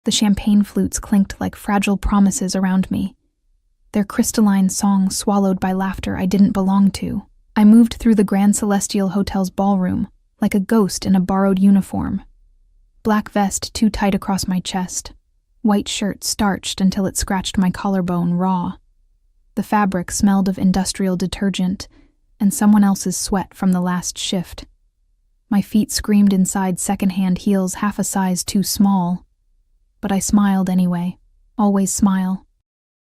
The champagne flutes clinked like fragile promises around me, their crystalline song swallowed by laughter I didn't belong to. I moved through the Grand Celestial Hotel's ballroom, like a ghost in a borrowed uniform. Black vest too tight across my chest, white shirt starched until it scratched my collarbone raw. The fabric smelled of industrial detergent and someone else's sweat from the last shift. My feet screamed inside secondhand heels half a size too small. But I smiled anyway. Always smile.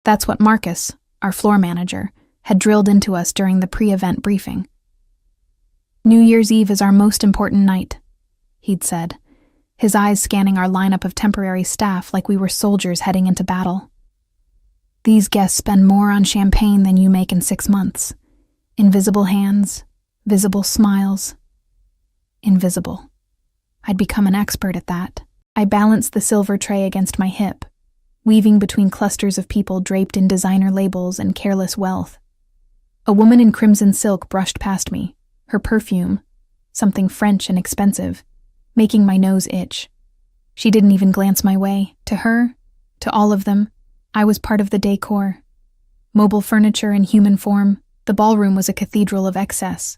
That's what Marcus, our floor manager, had drilled into us during the pre-event briefing. New Year's Eve is our most important night, he'd said, his eyes scanning our lineup of temporary staff like we were soldiers heading into battle. These guests spend more on champagne than you make in 6 months. Invisible hands, visible smiles. Invisible. I'd become an expert at that. I balanced the silver tray against my hip, weaving between clusters of people draped in designer labels and careless wealth. A woman in crimson silk brushed past me, her perfume, something French and expensive, making my nose itch. She didn't even glance my way. To her, to all of them, I was part of the decor. Mobile furniture in human form, the ballroom was a cathedral of excess.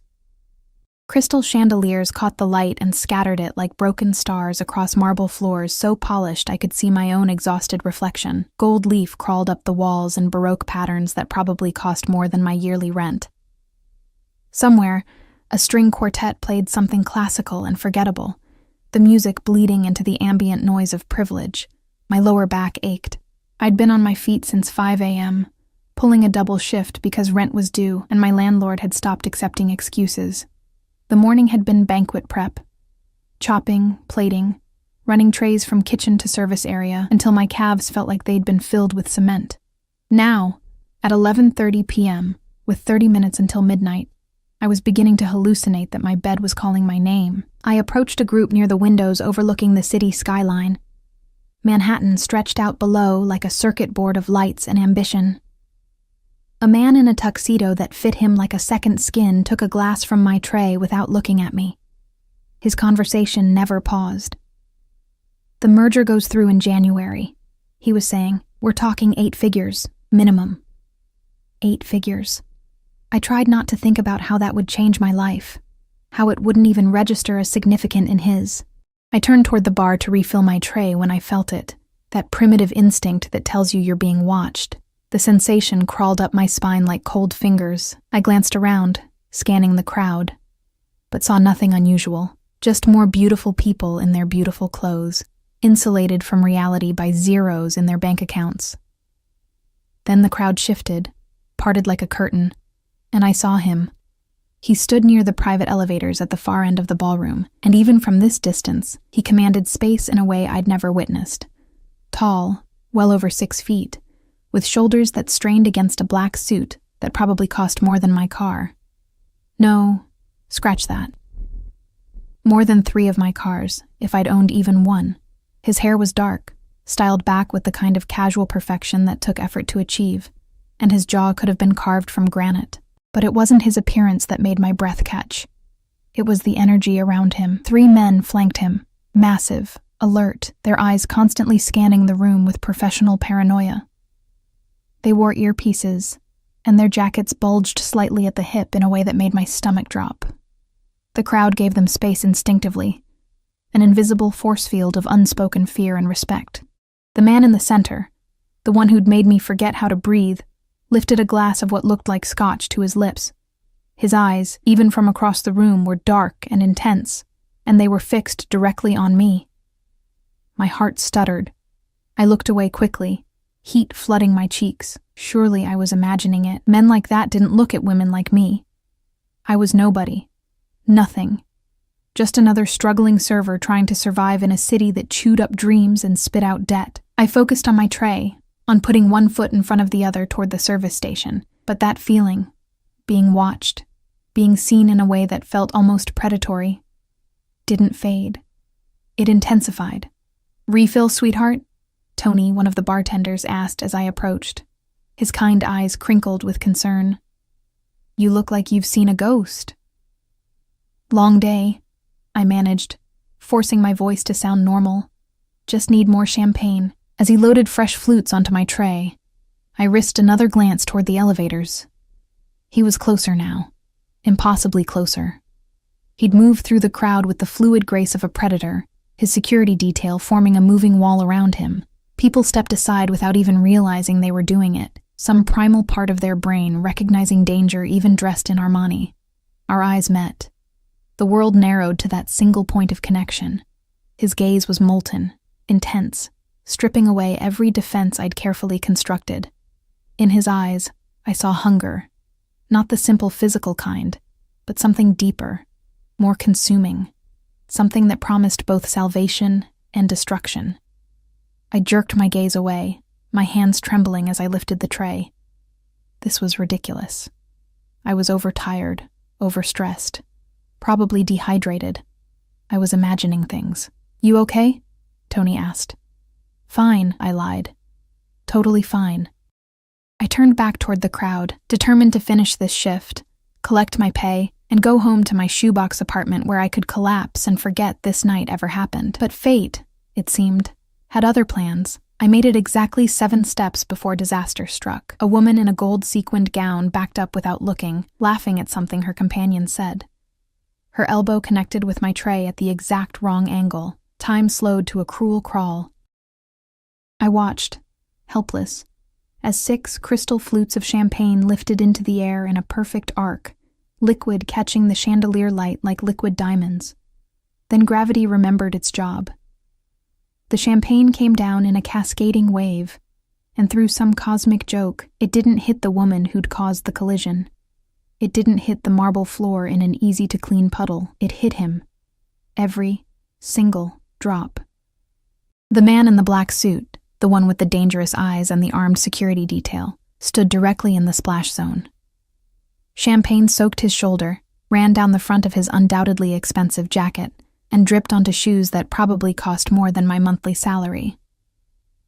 Crystal chandeliers caught the light and scattered it like broken stars across marble floors so polished I could see my own exhausted reflection. Gold leaf crawled up the walls in Baroque patterns that probably cost more than my yearly rent. Somewhere, a string quartet played something classical and forgettable, the music bleeding into the ambient noise of privilege. My lower back ached. I'd been on my feet since 5 a.m., pulling a double shift because rent was due and my landlord had stopped accepting excuses. The morning had been banquet prep. Chopping, plating, running trays from kitchen to service area until my calves felt like they'd been filled with cement. Now, at 11:30 p.m., with 30 minutes until midnight, I was beginning to hallucinate that my bed was calling my name. I approached a group near the windows overlooking the city skyline. Manhattan stretched out below like a circuit board of lights and ambition. A man in a tuxedo that fit him like a second skin took a glass from my tray without looking at me. His conversation never paused. The merger goes through in January, he was saying. We're talking 8 figures, minimum. 8 figures. I tried not to think about how that would change my life, how it wouldn't even register as significant in his. I turned toward the bar to refill my tray when I felt it, that primitive instinct that tells you you're being watched. The sensation crawled up my spine like cold fingers. I glanced around, scanning the crowd, but saw nothing unusual, just more beautiful people in their beautiful clothes, insulated from reality by zeros in their bank accounts. Then the crowd shifted, parted like a curtain, and I saw him. He stood near the private elevators at the far end of the ballroom, and even from this distance, he commanded space in a way I'd never witnessed. Tall, well over 6 feet, with shoulders that strained against a black suit that probably cost more than my car. No, scratch that. More than 3 of my cars, if I'd owned even one. His hair was dark, styled back with the kind of casual perfection that took effort to achieve, and his jaw could have been carved from granite. But it wasn't his appearance that made my breath catch. It was the energy around him. 3 men flanked him, massive, alert, their eyes constantly scanning the room with professional paranoia. They wore earpieces, and their jackets bulged slightly at the hip in a way that made my stomach drop. The crowd gave them space instinctively, an invisible force field of unspoken fear and respect. The man in the center, the one who'd made me forget how to breathe, lifted a glass of what looked like scotch to his lips. His eyes, even from across the room, were dark and intense, and they were fixed directly on me. My heart stuttered. I looked away quickly, heat flooding my cheeks. Surely I was imagining it. Men like that didn't look at women like me. I was nobody. Nothing. Just another struggling server trying to survive in a city that chewed up dreams and spit out debt. I focused on my tray, on putting one foot in front of the other toward the service station. But that feeling, being watched, being seen in a way that felt almost predatory, didn't fade. It intensified. "Refill, sweetheart?" Tony, one of the bartenders, asked as I approached. His kind eyes crinkled with concern. "You look like you've seen a ghost." "Long day," I managed, forcing my voice to sound normal. Just need more champagne. As he loaded fresh flutes onto my tray, I risked another glance toward the elevators. He was closer now. Impossibly closer. He'd moved through the crowd with the fluid grace of a predator, his security detail forming a moving wall around him. People stepped aside without even realizing they were doing it, some primal part of their brain recognizing danger even dressed in Armani. Our eyes met. The world narrowed to that single point of connection. His gaze was molten, intense, stripping away every defense I'd carefully constructed. In his eyes, I saw hunger, not the simple physical kind, but something deeper, more consuming, something that promised both salvation and destruction. I jerked my gaze away, my hands trembling as I lifted the tray. This was ridiculous. I was overtired, overstressed, probably dehydrated. I was imagining things. "You okay?" Tony asked. "Fine," I lied. "Totally fine." I turned back toward the crowd, determined to finish this shift, collect my pay, and go home to my shoebox apartment where I could collapse and forget this night ever happened. But fate, it seemed, had other plans. I made it exactly 7 steps before disaster struck. A woman in a gold-sequined gown backed up without looking, laughing at something her companion said. Her elbow connected with my tray at the exact wrong angle. Time slowed to a cruel crawl. I watched, helpless, as 6 crystal flutes of champagne lifted into the air in a perfect arc, liquid catching the chandelier light like liquid diamonds. Then gravity remembered its job. The champagne came down in a cascading wave, and through some cosmic joke, it didn't hit the woman who'd caused the collision. It didn't hit the marble floor in an easy-to-clean puddle. It hit him. Every single drop. The man in the black suit, the one with the dangerous eyes and the armed security detail, stood directly in the splash zone. Champagne soaked his shoulder, ran down the front of his undoubtedly expensive jacket, and dripped onto shoes that probably cost more than my monthly salary.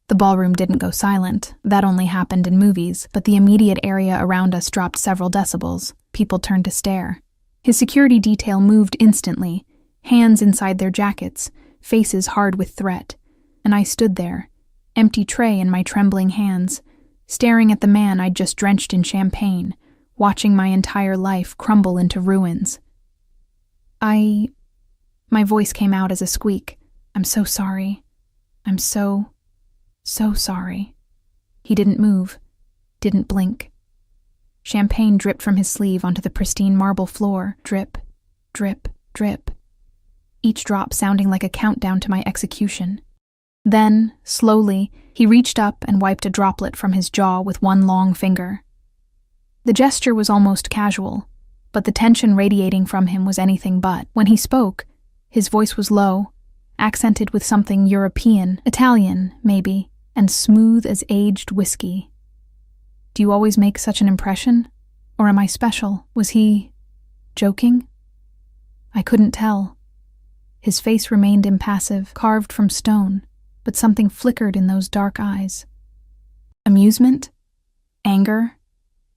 The ballroom didn't go silent. That only happened in movies, but the immediate area around us dropped several decibels. People turned to stare. His security detail moved instantly, hands inside their jackets, faces hard with threat, and I stood there, empty tray in my trembling hands, staring at the man I'd just drenched in champagne, watching my entire life crumble into ruins. My voice came out as a squeak. "I'm so sorry. I'm so sorry." He didn't move, didn't blink. Champagne dripped from his sleeve onto the pristine marble floor. Drip, drip, drip. Each drop sounding like a countdown to my execution. Then, slowly, he reached up and wiped a droplet from his jaw with one long finger. The gesture was almost casual, but the tension radiating from him was anything but. When he spoke, his voice was low, accented with something European, Italian, maybe, and smooth as aged whiskey. "Do you always make such an impression? Or am I special?" Was he joking? I couldn't tell. His face remained impassive, carved from stone, but something flickered in those dark eyes. Amusement? Anger?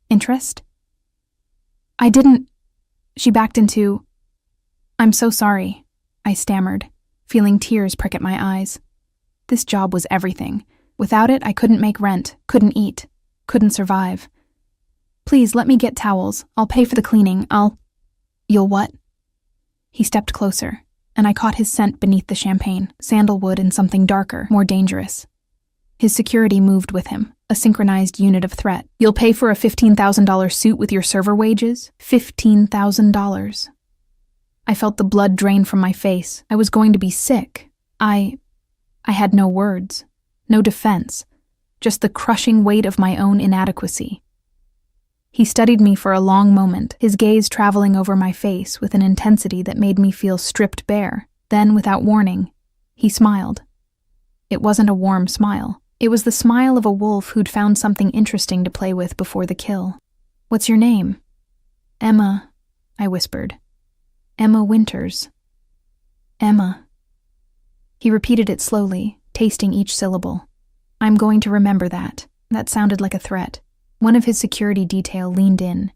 Interest? She backed into, "I'm so sorry," I stammered, feeling tears prick at my eyes. This job was everything. Without it, I couldn't make rent, couldn't eat, couldn't survive. "Please, let me get towels. I'll pay for the cleaning. You'll what?" He stepped closer, and I caught his scent beneath the champagne, sandalwood and something darker, more dangerous. His security moved with him, a synchronized unit of threat. "You'll pay for a $15,000 suit with your server wages? $15,000. I felt the blood drain from my face. I was going to be sick. I had no words, no defense, just the crushing weight of my own inadequacy. He studied me for a long moment, his gaze traveling over my face with an intensity that made me feel stripped bare. Then, without warning, he smiled. It wasn't a warm smile. It was the smile of a wolf who'd found something interesting to play with before the kill. "What's your name?" "Emma," I whispered. "Emma Winters." "Emma." He repeated it slowly, tasting each syllable. "I'm going to remember that." That sounded like a threat. One of his security detail leaned in,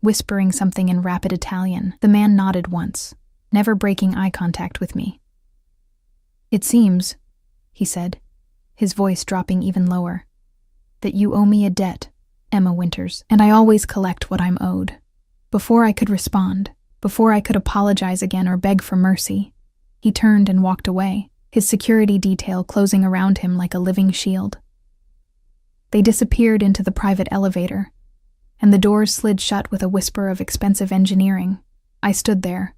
whispering something in rapid Italian. The man nodded once, never breaking eye contact with me. "It seems," he said, his voice dropping even lower. That you owe me a debt, Emma Winters, and I always collect what I'm owed. Before I could respond, before I could apologize again or beg for mercy, he turned and walked away, his security detail closing around him like a living shield. They disappeared into the private elevator, and the doors slid shut with a whisper of expensive engineering. I stood there,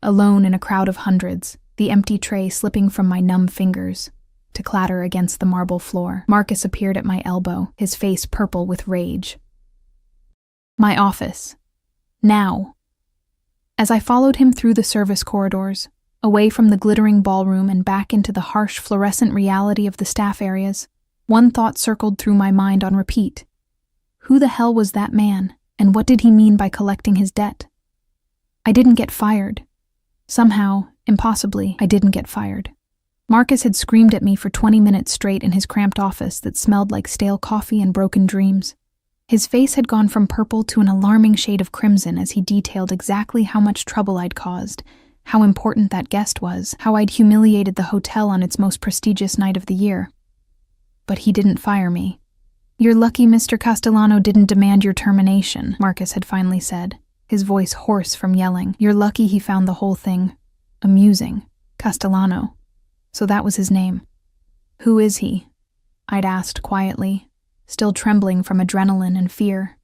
alone in a crowd of hundreds, the empty tray slipping from my numb fingers to clatter against the marble floor. Marcus appeared at my elbow, his face purple with rage. My office. Now. As I followed him through the service corridors, away from the glittering ballroom and back into the harsh fluorescent reality of the staff areas, one thought circled through my mind on repeat. Who the hell was that man, and what did he mean by collecting his debt? I didn't get fired. Somehow, impossibly, I didn't get fired. Marcus had screamed at me for 20 minutes straight in his cramped office that smelled like stale coffee and broken dreams. His face had gone from purple to an alarming shade of crimson as he detailed exactly how much trouble I'd caused, how important that guest was, how I'd humiliated the hotel on its most prestigious night of the year. But he didn't fire me. You're lucky Mr. Castellano didn't demand your termination, Marcus had finally said, his voice hoarse from yelling. You're lucky he found the whole thing amusing. Castellano. So that was his name. Who is he? I'd asked quietly, still trembling from adrenaline and fear.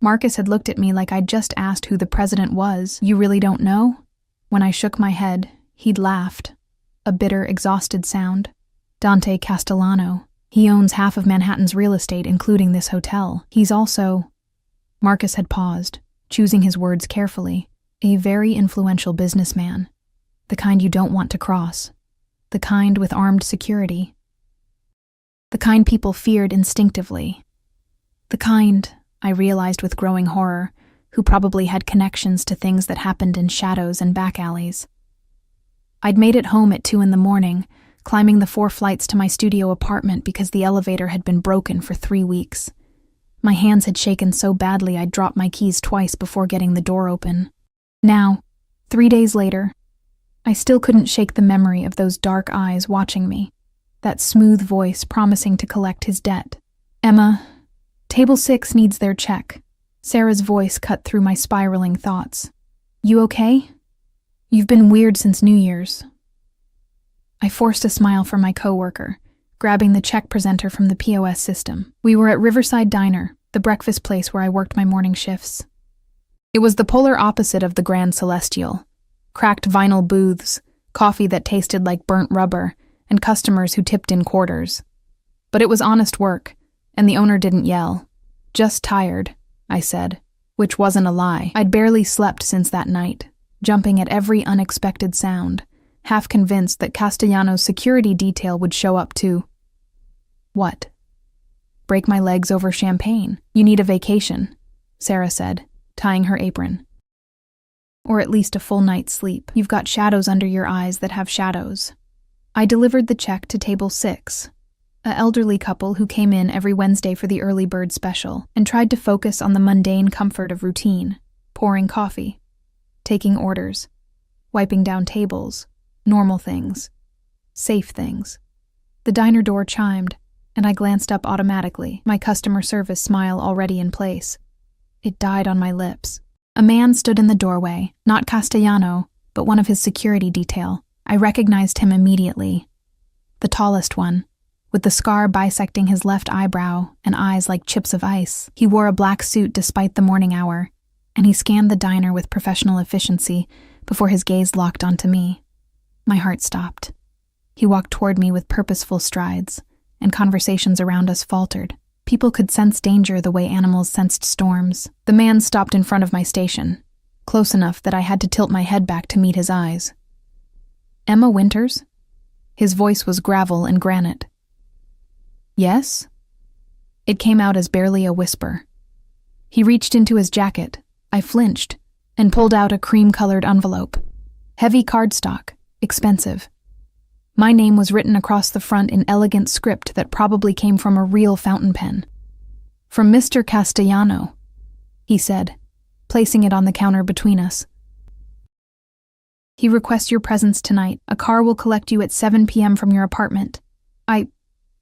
Marcus had looked at me like I'd just asked who the president was. You really don't know? When I shook my head, he'd laughed, a bitter, exhausted sound. Dante Castellano. He owns half of Manhattan's real estate, including this hotel. He's also... Marcus had paused, choosing his words carefully. A very influential businessman. The kind you don't want to cross. The kind with armed security. The kind people feared instinctively. The kind, I realized with growing horror, who probably had connections to things that happened in shadows and back alleys. I'd made it home at 2 a.m, climbing the 4 flights to my studio apartment because the elevator had been broken for 3 weeks. My hands had shaken so badly I'd dropped my keys twice before getting the door open. Now, 3 days later, I still couldn't shake the memory of those dark eyes watching me, that smooth voice promising to collect his debt. Emma, table 6 needs their check. Sarah's voice cut through my spiraling thoughts. You okay? You've been weird since New Year's. I forced a smile from my coworker, grabbing the check presenter from the POS system. We were at Riverside Diner, the breakfast place where I worked my morning shifts. It was the polar opposite of the Grand Celestial. Cracked vinyl booths, coffee that tasted like burnt rubber, and customers who tipped in quarters. But it was honest work, and the owner didn't yell. Just tired, I said, which wasn't a lie. I'd barely slept since that night, jumping at every unexpected sound, half convinced that Castellano's security detail would show up too. What? Break my legs over champagne. You need a vacation, Sarah said, tying her apron. Or at least a full night's sleep. You've got shadows under your eyes that have shadows. I delivered the check to table 6, an elderly couple who came in every Wednesday for the early bird special and tried to focus on the mundane comfort of routine, pouring coffee, taking orders, wiping down tables, normal things, safe things. The diner door chimed, and I glanced up automatically, my customer service smile already in place. It died on my lips. A man stood in the doorway, not Castellano, but one of his security detail. I recognized him immediately. The tallest one, with the scar bisecting his left eyebrow and eyes like chips of ice. He wore a black suit despite the morning hour, and he scanned the diner with professional efficiency before his gaze locked onto me. My heart stopped. He walked toward me with purposeful strides, and conversations around us faltered. People could sense danger the way animals sensed storms. The man stopped in front of my station, close enough that I had to tilt my head back to meet his eyes. Emma Winters? His voice was gravel and granite. Yes? It came out as barely a whisper. He reached into his jacket. I flinched and pulled out a cream-colored envelope. Heavy cardstock, expensive. My name was written across the front in elegant script that probably came from a real fountain pen. From Mr. Castellano, he said, placing it on the counter between us. He requests your presence tonight. A car will collect you at 7 p.m. from your apartment.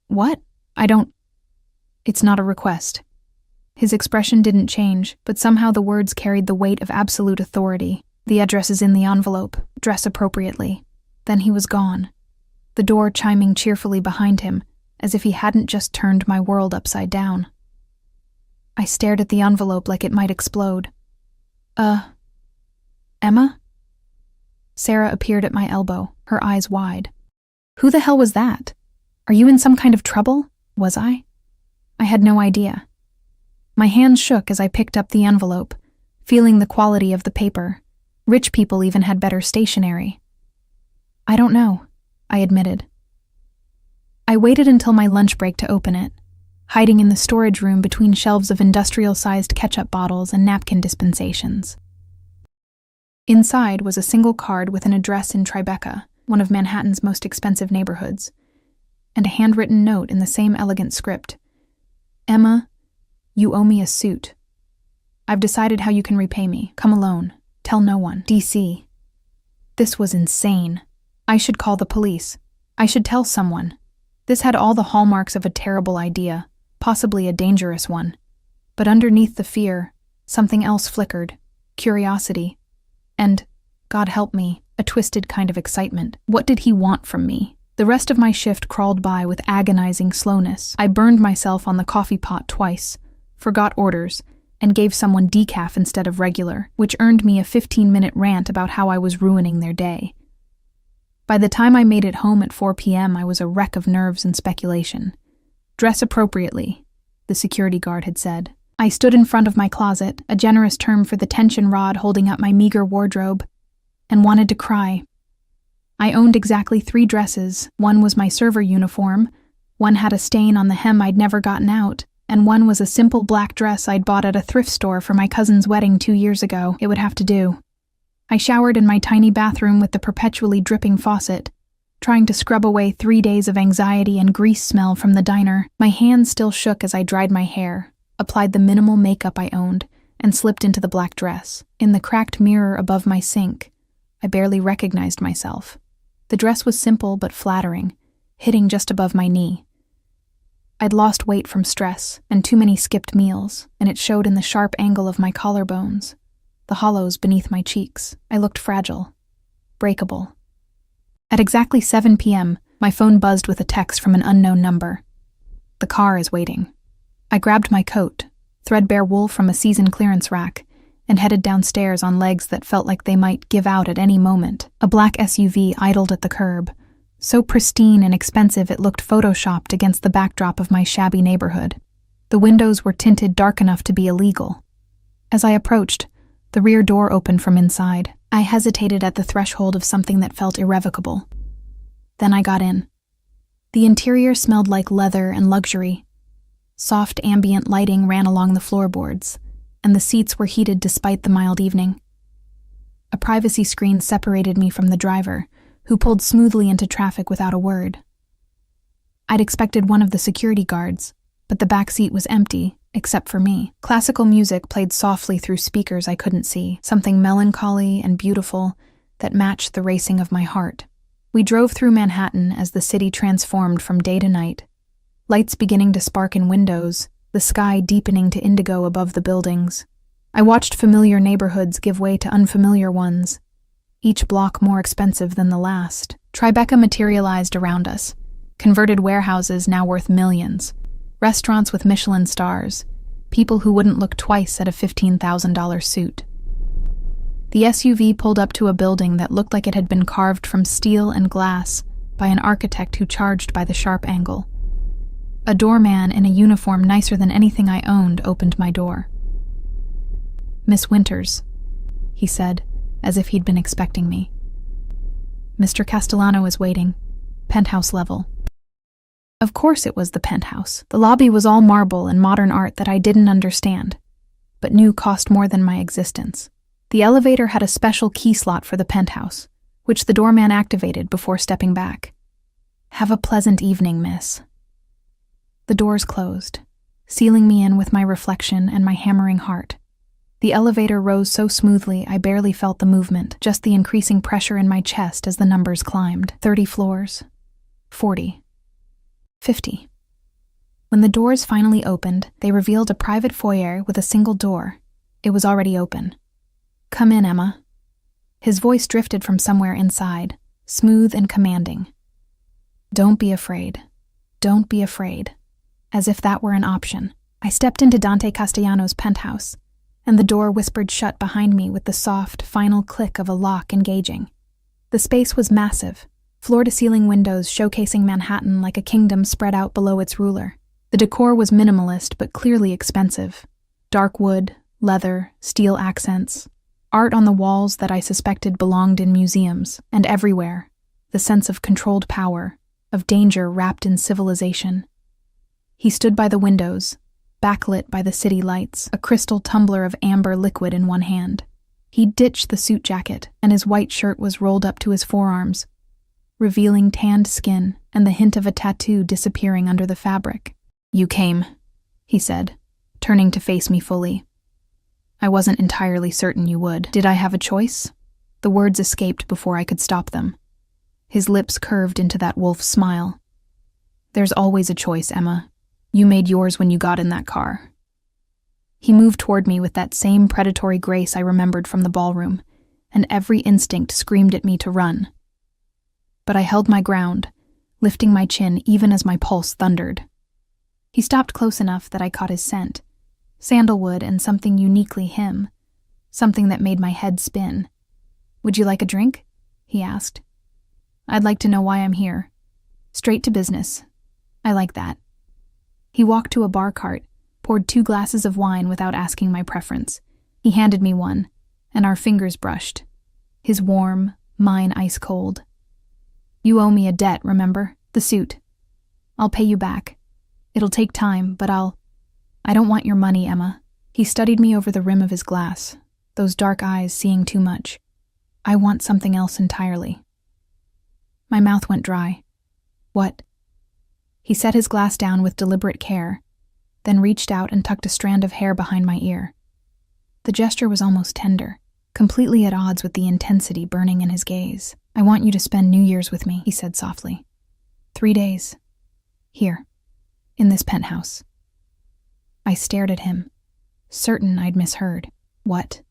What? I don't... It's not a request. His expression didn't change, but somehow the words carried the weight of absolute authority. The address is in the envelope. Dress appropriately. Then he was gone, the door chiming cheerfully behind him, as if he hadn't just turned my world upside down. I stared at the envelope like it might explode. Emma? Sarah appeared at my elbow, her eyes wide. Who the hell was that? Are you in some kind of trouble? Was I? I had no idea. My hands shook as I picked up the envelope, feeling the quality of the paper. Rich people even had better stationery. I don't know, I admitted. I waited until my lunch break to open it, hiding in the storage room between shelves of industrial-sized ketchup bottles and napkin dispensations. Inside was a single card with an address in Tribeca, one of Manhattan's most expensive neighborhoods, and a handwritten note in the same elegant script. Emma, you owe me a suit. I've decided how you can repay me. Come alone. Tell no one. DC. This was insane. I should call the police. I should tell someone. This had all the hallmarks of a terrible idea, possibly a dangerous one. But underneath the fear, something else flickered. Curiosity. And, God help me, a twisted kind of excitement. What did he want from me? The rest of my shift crawled by with agonizing slowness. I burned myself on the coffee pot twice, forgot orders, and gave someone decaf instead of regular, which earned me a 15-minute rant about how I was ruining their day. By the time I made it home at 4 p.m., I was a wreck of nerves and speculation. Dress appropriately, the security guard had said. I stood in front of my closet, a generous term for the tension rod holding up my meager wardrobe, and wanted to cry. I owned exactly 3 dresses. One was my server uniform, one had a stain on the hem I'd never gotten out, and one was a simple black dress I'd bought at a thrift store for my cousin's wedding 2 years ago. It would have to do. I showered in my tiny bathroom with the perpetually dripping faucet, trying to scrub away 3 days of anxiety and grease smell from the diner. My hands still shook as I dried my hair, applied the minimal makeup I owned, and slipped into the black dress. In the cracked mirror above my sink, I barely recognized myself. The dress was simple but flattering, hitting just above my knee. I'd lost weight from stress and too many skipped meals, and it showed in the sharp angle of my collarbones, the hollows beneath my cheeks. I looked fragile, breakable. At exactly 7 p.m., my phone buzzed with a text from an unknown number. The car is waiting. I grabbed my coat, threadbare wool from a season clearance rack, and headed downstairs on legs that felt like they might give out at any moment. A black SUV idled at the curb, so pristine and expensive it looked photoshopped against the backdrop of my shabby neighborhood. The windows were tinted dark enough to be illegal. As I approached, the rear door opened from inside. I hesitated at the threshold of something that felt irrevocable. Then I got in. The interior smelled like leather and luxury. Soft ambient lighting ran along the floorboards, and the seats were heated despite the mild evening. A privacy screen separated me from the driver, who pulled smoothly into traffic without a word. I'd expected one of the security guards, but the back seat was empty, except for me. Classical music played softly through speakers I couldn't see, something melancholy and beautiful that matched the racing of my heart. We drove through Manhattan as the city transformed from day to night, lights beginning to spark in windows, the sky deepening to indigo above the buildings. I watched familiar neighborhoods give way to unfamiliar ones, each block more expensive than the last. Tribeca materialized around us, converted warehouses now worth millions, restaurants with Michelin stars, people who wouldn't look twice at a $15,000 suit. The SUV pulled up to a building that looked like it had been carved from steel and glass by an architect who charged by the sharp angle. A doorman in a uniform nicer than anything I owned opened my door. "Miss Winters," he said, as if he'd been expecting me. "Mr. Castellano is waiting. Penthouse level." Of course it was the penthouse. The lobby was all marble and modern art that I didn't understand, but knew cost more than my existence. The elevator had a special key slot for the penthouse, which the doorman activated before stepping back. "Have a pleasant evening, miss." The doors closed, sealing me in with my reflection and my hammering heart. The elevator rose so smoothly I barely felt the movement, just the increasing pressure in my chest as the numbers climbed. 30 floors. 40. 50. When the doors finally opened, they revealed a private foyer with a single door. It was already open. "Come in, Emma." His voice drifted from somewhere inside, smooth and commanding. "Don't be afraid. Don't be afraid." As if that were an option. I stepped into Dante Castellano's penthouse, and the door whispered shut behind me with the soft, final click of a lock engaging. The space was massive, floor-to-ceiling windows showcasing Manhattan like a kingdom spread out below its ruler. The decor was minimalist but clearly expensive. Dark wood, leather, steel accents, art on the walls that I suspected belonged in museums, and everywhere, the sense of controlled power, of danger wrapped in civilization. He stood by the windows, backlit by the city lights, a crystal tumbler of amber liquid in one hand. He'd ditched the suit jacket, and his white shirt was rolled up to his forearms, revealing tanned skin and the hint of a tattoo disappearing under the fabric. "You came," he said, turning to face me fully. "I wasn't entirely certain you would. Did I have a choice?" The words escaped before I could stop them. His lips curved into that wolf smile. "There's always a choice, Emma. You made yours when you got in that car." He moved toward me with that same predatory grace I remembered from the ballroom, and every instinct screamed at me to run. But I held my ground, lifting my chin even as my pulse thundered. He stopped close enough that I caught his scent, sandalwood and something uniquely him, something that made my head spin. "Would you like a drink?" he asked. "I'd like to know why I'm here. Straight to business. I like that." He walked to a bar cart, poured 2 glasses of wine without asking my preference. He handed me one, and our fingers brushed. His warm, mine ice cold. "You owe me a debt, remember? The suit. I'll pay you back. It'll take time, but I don't want your money, Emma." He studied me over the rim of his glass, those dark eyes seeing too much. "I want something else entirely." My mouth went dry. "What?" He set his glass down with deliberate care, then reached out and tucked a strand of hair behind my ear. The gesture was almost tender, completely at odds with the intensity burning in his gaze. "I want you to spend New Year's with me," he said softly. 3 days. Here, in this penthouse. I stared at him, certain I'd misheard. "What?"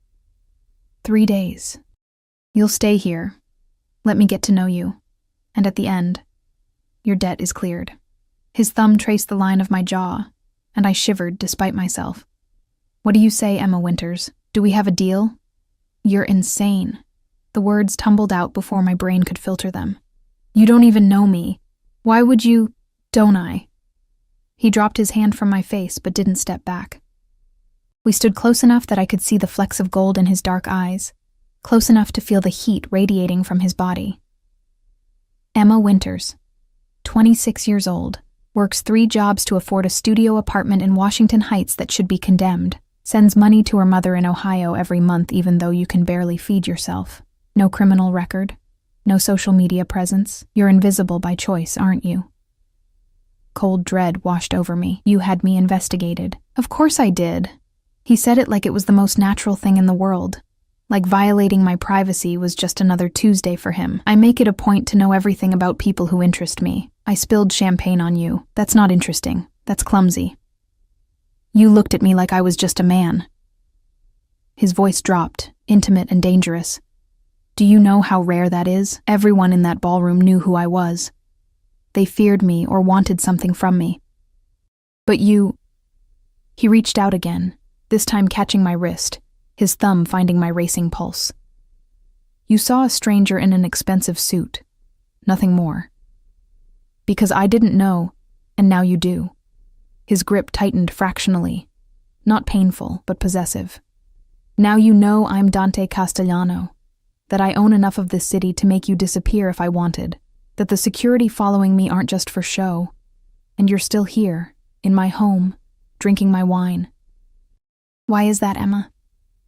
3 days. "You'll stay here. Let me get to know you. And at the end, your debt is cleared." His thumb traced the line of my jaw, and I shivered despite myself. "What do you say, Emma Winters? Do we have a deal?" "You're insane." The words tumbled out before my brain could filter them. "You don't even know me. Why would you—" "Don't I?" He dropped his hand from my face but didn't step back. We stood close enough that I could see the flecks of gold in his dark eyes, close enough to feel the heat radiating from his body. Emma Winters, 26 years old, works 3 jobs to afford a studio apartment in Washington Heights that should be condemned, sends money to her mother in Ohio every month even though you can barely feed yourself. No criminal record, no social media presence. You're invisible by choice, aren't you? Cold dread washed over me. "You had me investigated." "Of course I did." He said it like it was the most natural thing in the world, like violating my privacy was just another Tuesday for him. "I make it a point to know everything about people who interest me. I spilled champagne on you. That's not interesting. That's clumsy. You looked at me like I was just a man." His voice dropped, intimate and dangerous. "Do you know how rare that is? Everyone in that ballroom knew who I was. They feared me or wanted something from me. But you—" He reached out again, this time catching my wrist, his thumb finding my racing pulse. "You saw a stranger in an expensive suit. Nothing more. Because I didn't know, and now you do." His grip tightened fractionally, not painful, but possessive. "Now you know I'm Dante Castellano, that I own enough of this city to make you disappear if I wanted, that the security following me aren't just for show, and you're still here, in my home, drinking my wine." "Why is that, Emma?"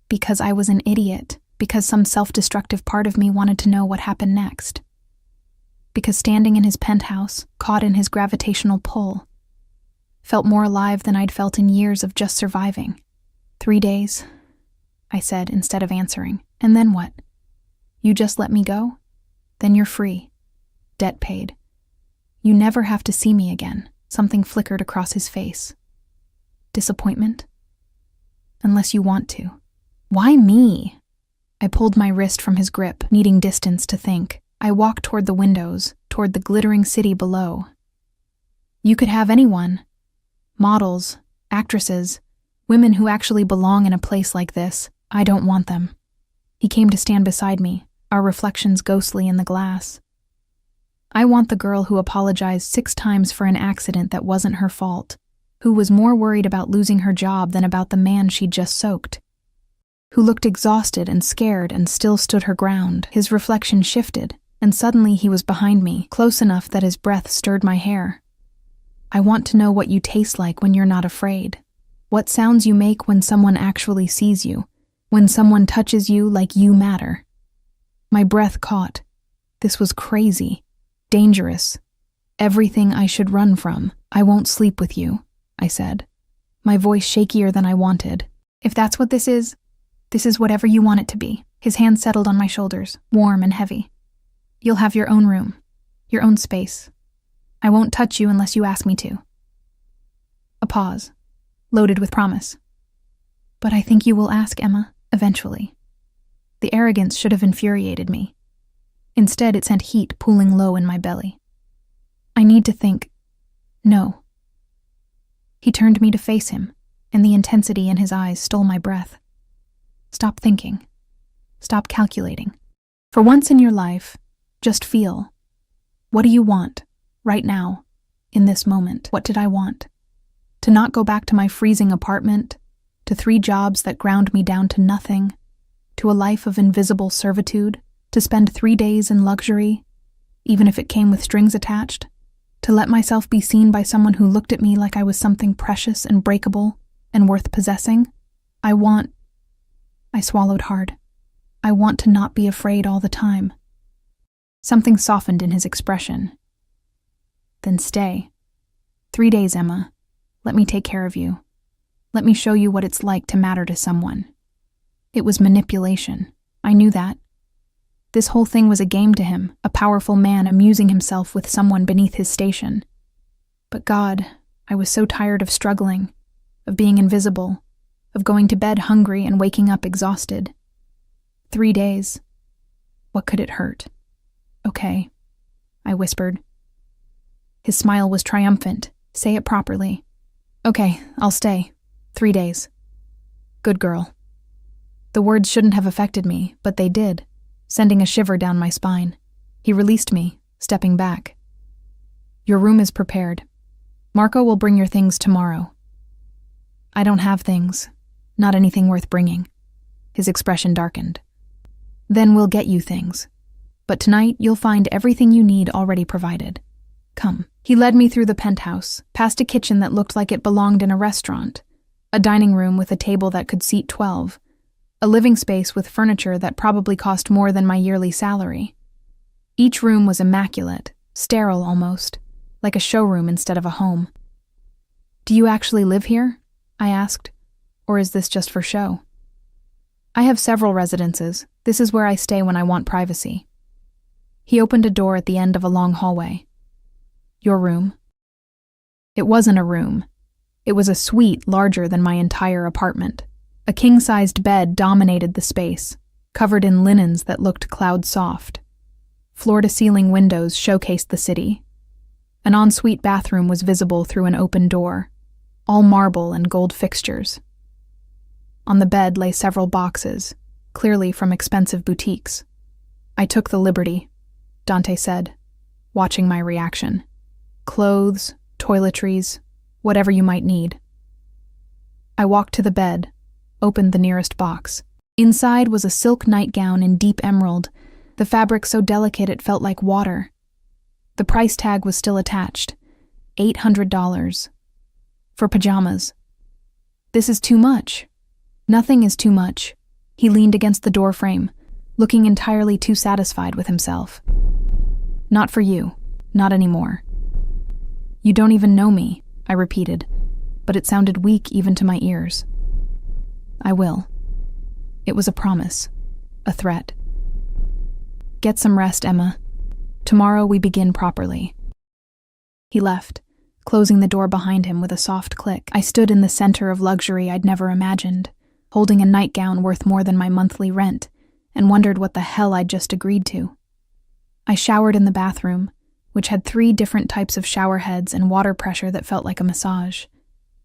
"Because I was an idiot, because some self-destructive part of me wanted to know what happened next. Because standing in his penthouse, caught in his gravitational pull, felt more alive than I'd felt in years of just surviving." 3 days, I said instead of answering. "And then what? You just let me go? Then you're free. Debt paid. You never have to see me again." Something flickered across his face. Disappointment? Unless you want to. Why me? I pulled my wrist from his grip, needing distance to think. I walked toward the windows, toward the glittering city below. You could have anyone. Models, actresses, women who actually belong in a place like this. I don't want them. He came to stand beside me, our reflections ghostly in the glass. I want the girl who apologized 6 times for an accident that wasn't her fault, who was more worried about losing her job than about the man she'd just soaked, who looked exhausted and scared and still stood her ground. His reflection shifted, and suddenly he was behind me, close enough that his breath stirred my hair. I want to know what you taste like when you're not afraid, what sounds you make when someone actually sees you, when someone touches you like you matter. My breath caught. This was crazy, dangerous, everything I should run from. I won't sleep with you, I said, my voice shakier than I wanted. If that's what this is whatever you want it to be. His hand settled on my shoulders, warm and heavy. You'll have your own room, your own space. I won't touch you unless you ask me to. A pause, loaded with promise. But I think you will ask, Emma, eventually. The arrogance should have infuriated me. Instead, it sent heat pooling low in my belly. I need to think. No. He turned me to face him, and the intensity in his eyes stole my breath. Stop thinking. Stop calculating. For once in your life, just feel. What do you want, right now, in this moment? What did I want? To not go back to my freezing apartment, to 3 jobs that ground me down to nothing, to a life of invisible servitude, to spend 3 days in luxury, even if it came with strings attached, to let myself be seen by someone who looked at me like I was something precious and breakable and worth possessing. I swallowed hard. I want to not be afraid all the time. Something softened in his expression. Then stay. 3 days, Emma. Let me take care of you. Let me show you what it's like to matter to someone. It was manipulation. I knew that. This whole thing was a game to him, a powerful man amusing himself with someone beneath his station. But God, I was so tired of struggling, of being invisible, of going to bed hungry and waking up exhausted. 3 days. What could it hurt? Okay, I whispered. His smile was triumphant. Say it properly. Okay, I'll stay. 3 days. Good girl. The words shouldn't have affected me, but they did, sending a shiver down my spine. He released me, stepping back. Your room is prepared. Marco will bring your things tomorrow. I don't have things. Not anything worth bringing. His expression darkened. Then we'll get you things. But tonight you'll find everything you need already provided. Come. He led me through the penthouse, past a kitchen that looked like it belonged in a restaurant, a dining room with a table that could seat 12, a living space with furniture that probably cost more than my yearly salary. Each room was immaculate, sterile almost, like a showroom instead of a home. Do you actually live here? I asked. Or is this just for show? I have several residences. This is where I stay when I want privacy. He opened a door at the end of a long hallway. Your room? It wasn't a room. It was a suite larger than my entire apartment. A king-sized bed dominated the space, covered in linens that looked cloud-soft. Floor-to-ceiling windows showcased the city. An ensuite bathroom was visible through an open door, all marble and gold fixtures. On the bed lay several boxes, clearly from expensive boutiques. I took the liberty, Dante said, watching my reaction. Clothes, toiletries, whatever you might need. I walked to the bed, opened the nearest box. Inside was a silk nightgown in deep emerald, the fabric so delicate it felt like water. The price tag was still attached, $800. For pajamas. This is too much. Nothing is too much. He leaned against the doorframe, looking entirely too satisfied with himself. Not for you, not anymore. You don't even know me, I repeated, but it sounded weak even to my ears. I will. It was a promise, a threat. Get some rest, Emma. Tomorrow we begin properly. He left, closing the door behind him with a soft click. I stood in the center of luxury I'd never imagined, holding a nightgown worth more than my monthly rent, and wondered what the hell I'd just agreed to. I showered in the bathroom, which had 3 different types of shower heads and water pressure that felt like a massage.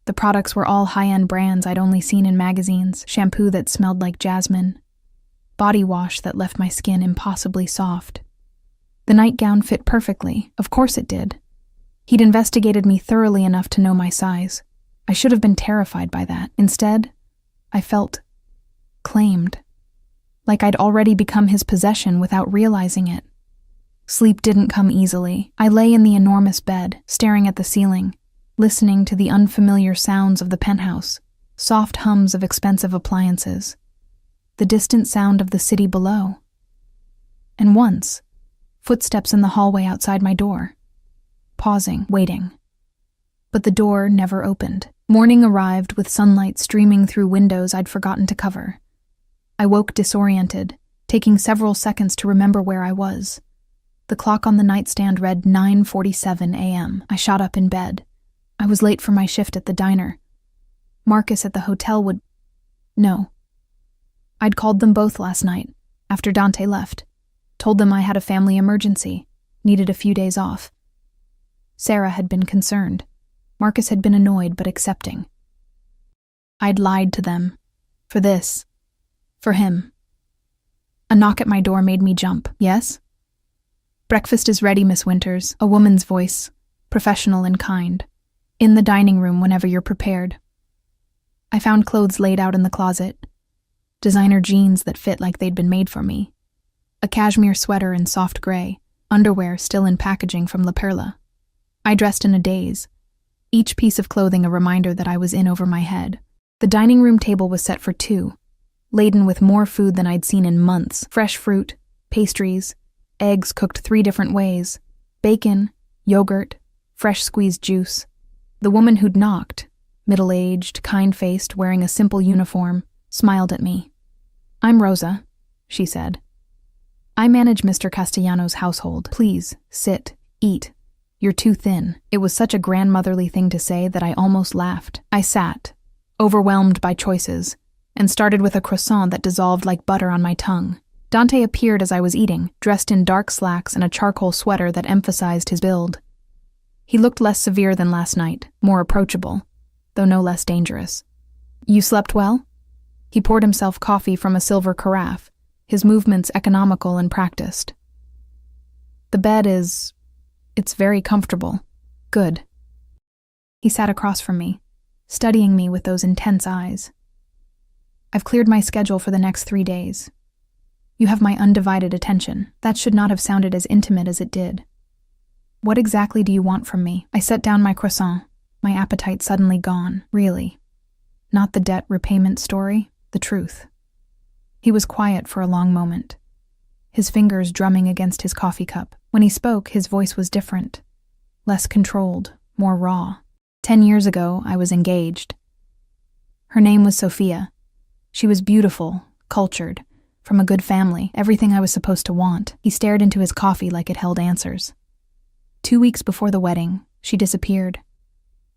The products were all high-end brands I'd only seen in magazines: shampoo that smelled like jasmine, body wash that left my skin impossibly soft. The nightgown fit perfectly, of course it did. He'd investigated me thoroughly enough to know my size. I should have been terrified by that. Instead, I felt claimed, like I'd already become his possession without realizing it. Sleep didn't come easily. I lay in the enormous bed, staring at the ceiling, listening to the unfamiliar sounds of the penthouse, soft hums of expensive appliances, the distant sound of the city below. And once, footsteps in the hallway outside my door. Pausing, waiting. But the door never opened. Morning arrived with sunlight streaming through windows I'd forgotten to cover. I woke disoriented, taking several seconds to remember where I was. The clock on the nightstand read 9:47 a.m. I shot up in bed. I was late for my shift at the diner. Marcus at the hotel would... No. I'd called them both last night, after Dante left. Told them I had a family emergency, needed a few days off. Sarah had been concerned. Marcus had been annoyed but accepting. I'd lied to them. For this. For him. A knock at my door made me jump. Yes? Breakfast is ready, Miss Winters, a woman's voice, professional and kind. In the dining room whenever you're prepared. I found clothes laid out in the closet. Designer jeans that fit like they'd been made for me. A cashmere sweater in soft gray, underwear still in packaging from La Perla. I dressed in a daze, each piece of clothing a reminder that I was in over my head. The dining room table was set for 2, laden with more food than I'd seen in months. Fresh fruit, pastries, eggs cooked 3 different ways, bacon, yogurt, fresh squeezed juice. The woman who'd knocked, middle-aged, kind-faced, wearing a simple uniform, smiled at me. "I'm Rosa," she said. "I manage Mr. Castellano's household. Please, sit, eat. You're too thin." It was such a grandmotherly thing to say that I almost laughed. I sat, overwhelmed by choices, and started with a croissant that dissolved like butter on my tongue. Dante appeared as I was eating, dressed in dark slacks and a charcoal sweater that emphasized his build. He looked less severe than last night, more approachable, though no less dangerous. "You slept well?" He poured himself coffee from a silver carafe, his movements economical and practiced. "The bed it's very comfortable. Good." He sat across from me, studying me with those intense eyes. "I've cleared my schedule for the next 3 days. You have my undivided attention." That should not have sounded as intimate as it did. "What exactly do you want from me?" I set down my croissant, my appetite suddenly gone. Really. Not the debt repayment story, the truth. He was quiet for a long moment, his fingers drumming against his coffee cup. When he spoke, his voice was different, less controlled, more raw. 10 years ago, I was engaged. Her name was Sophia. She was beautiful, cultured, from a good family, everything I was supposed to want. He stared into his coffee like it held answers. 2 weeks before the wedding, she disappeared.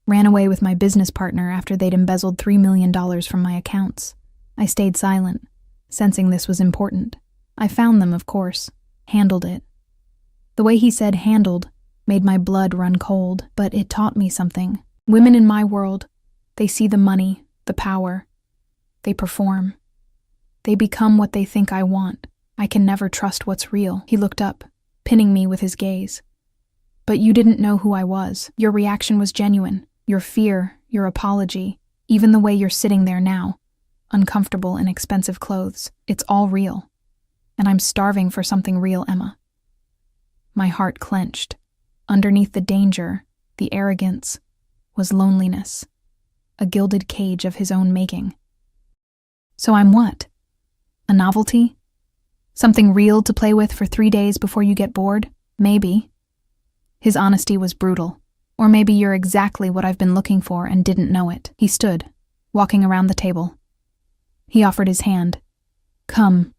Ran away with my business partner after they'd embezzled $3 million from my accounts. I stayed silent, sensing this was important. I found them, of course, handled it. The way he said handled made my blood run cold, but it taught me something. Women in my world, they see the money, the power. They perform. They become what they think I want. I can never trust what's real. He looked up, pinning me with his gaze. "But you didn't know who I was. Your reaction was genuine. Your fear, your apology, even the way you're sitting there now, uncomfortable in expensive clothes. It's all real. And I'm starving for something real, Emma." My heart clenched. Underneath the danger, the arrogance, was loneliness, a gilded cage of his own making. "So I'm what? A novelty? Something real to play with for 3 days before you get bored? Maybe." His honesty was brutal. "Or maybe you're exactly what I've been looking for and didn't know it." He stood, walking around the table. He offered his hand. "Come.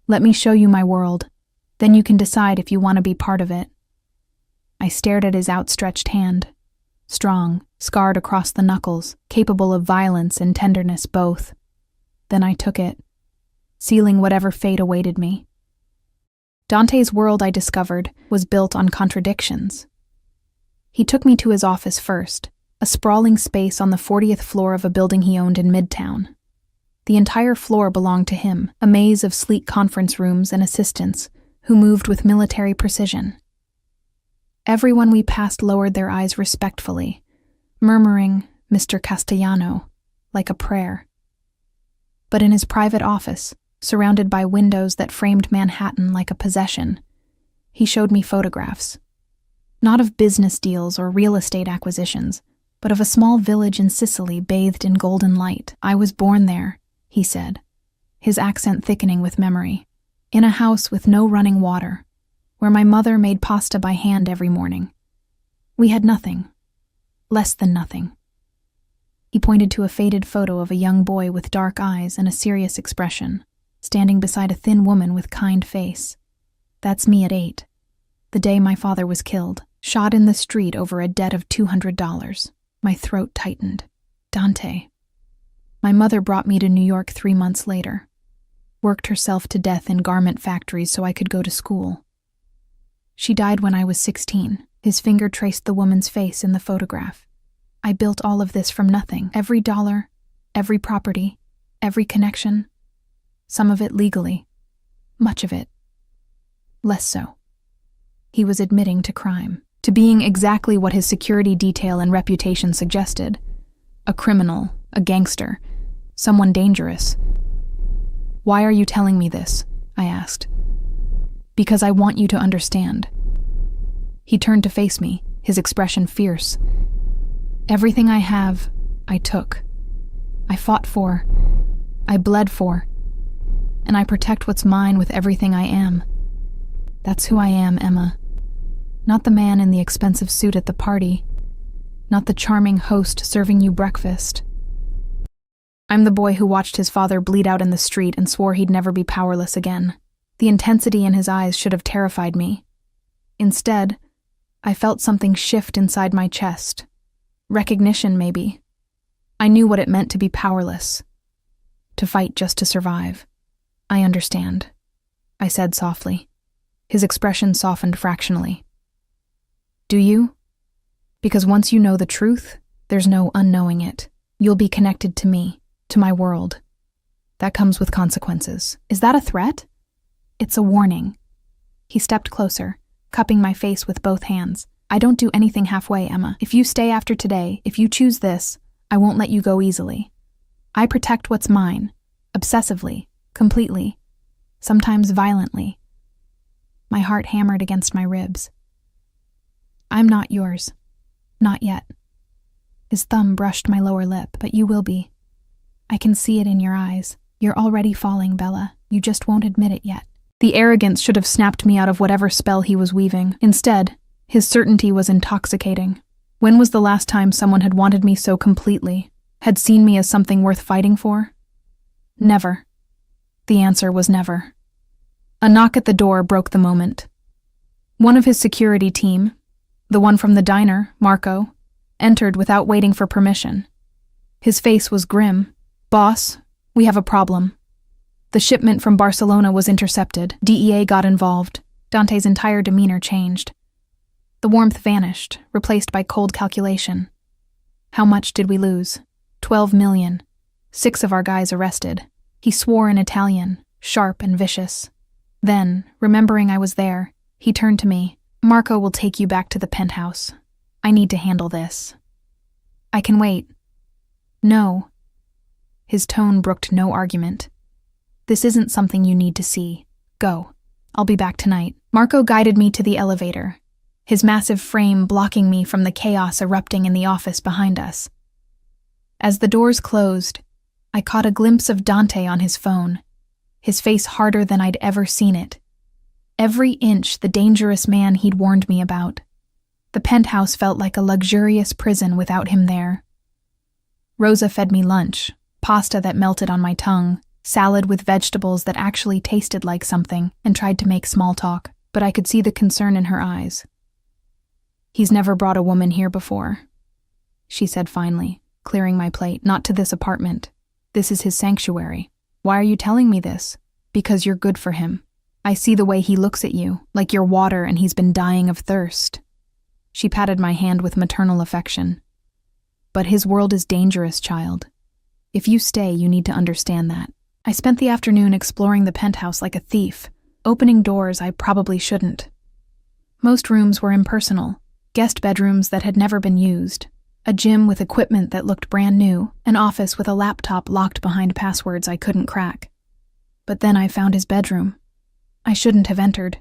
Let me show you my world. Then you can decide if you want to be part of it." I stared at his outstretched hand, strong, scarred across the knuckles, capable of violence and tenderness both. Then I took it, sealing whatever fate awaited me. Dante's world, I discovered, was built on contradictions. He took me to his office first, a sprawling space on the 40th floor of a building he owned in Midtown. The entire floor belonged to him, a maze of sleek conference rooms and assistants who moved with military precision. Everyone we passed lowered their eyes respectfully, murmuring, "Mr. Castellano," like a prayer. But in his private office, surrounded by windows that framed Manhattan like a possession, he showed me photographs. Not of business deals or real estate acquisitions, but of a small village in Sicily bathed in golden light. "I was born there," he said, his accent thickening with memory, "in a house with no running water, where my mother made pasta by hand every morning. We had nothing. Less than nothing." He pointed to a faded photo of a young boy with dark eyes and a serious expression, standing beside a thin woman with kind face. "That's me at 8, the day my father was killed, shot in the street over a debt of $200. My throat tightened. Dante. My mother brought me to New York 3 months later, worked herself to death in garment factories so I could go to school. She died when I was 16. His finger traced the woman's face in the photograph. I built all of this from nothing. Every dollar, every property, every connection. Some of it legally. Much of it less so. He was admitting to crime, to being exactly what his security detail and reputation suggested. A criminal, a gangster, someone dangerous. "Why are you telling me this?" I asked. "Because I want you to understand." He turned to face me, his expression fierce. "Everything I have, I took. I fought for, I bled for, and I protect what's mine with everything I am. That's who I am, Emma. Not the man in the expensive suit at the party. Not the charming host serving you breakfast. I'm the boy who watched his father bleed out in the street and swore he'd never be powerless again. The intensity in his eyes should have terrified me. Instead, I felt something shift inside my chest. Recognition, maybe. I knew what it meant to be powerless. To fight just to survive. "I understand," I said softly. His expression softened fractionally. "Do you? Because once you know the truth, there's no unknowing it. You'll be connected to me, to my world. That comes with consequences." "Is that a threat?" "It's a warning." He stepped closer, cupping my face with both hands. "I don't do anything halfway, Emma. If you stay after today, if you choose this, I won't let you go easily. I protect what's mine, obsessively, completely, sometimes violently." My heart hammered against my ribs. "I'm not yours. Not yet." His thumb brushed my lower lip. "But you will be. I can see it in your eyes. You're already falling, Bella. You just won't admit it yet." The arrogance should have snapped me out of whatever spell he was weaving. Instead, his certainty was intoxicating. When was the last time someone had wanted me so completely, had seen me as something worth fighting for? Never. The answer was never. A knock at the door broke the moment. One of his security team, the one from the diner, Marco, entered without waiting for permission. His face was grim. "Boss, we have a problem." The shipment from Barcelona was intercepted. DEA got involved. Dante's entire demeanor changed. The warmth vanished, replaced by cold calculation. "How much did we lose?" $12 million. 6 of our guys arrested. He swore in Italian, sharp and vicious. Then, remembering I was there, he turned to me. "Marco will take you back to the penthouse. I need to handle this." "I can wait." "No." His tone brooked no argument. "This isn't something you need to see. Go. I'll be back tonight." Marco guided me to the elevator, his massive frame blocking me from the chaos erupting in the office behind us. As the doors closed, I caught a glimpse of Dante on his phone, his face harder than I'd ever seen it. Every inch the dangerous man he'd warned me about. The penthouse felt like a luxurious prison without him there. Rosa fed me lunch, pasta that melted on my tongue, salad with vegetables that actually tasted like something, and tried to make small talk, but I could see the concern in her eyes. "He's never brought a woman here before. she said finally, clearing my plate. Not to this apartment. This is his sanctuary. Why are you telling me this? Because you're good for him. I see the way he looks at you, like you're water and he's been dying of thirst. She patted my hand with maternal affection. But his world is dangerous, child. If you stay, you need to understand that. I spent the afternoon exploring the penthouse like a thief, opening doors I probably shouldn't. Most rooms were impersonal, guest bedrooms that had never been used, a gym with equipment that looked brand new, an office with a laptop locked behind passwords I couldn't crack. But then I found his bedroom. I shouldn't have entered.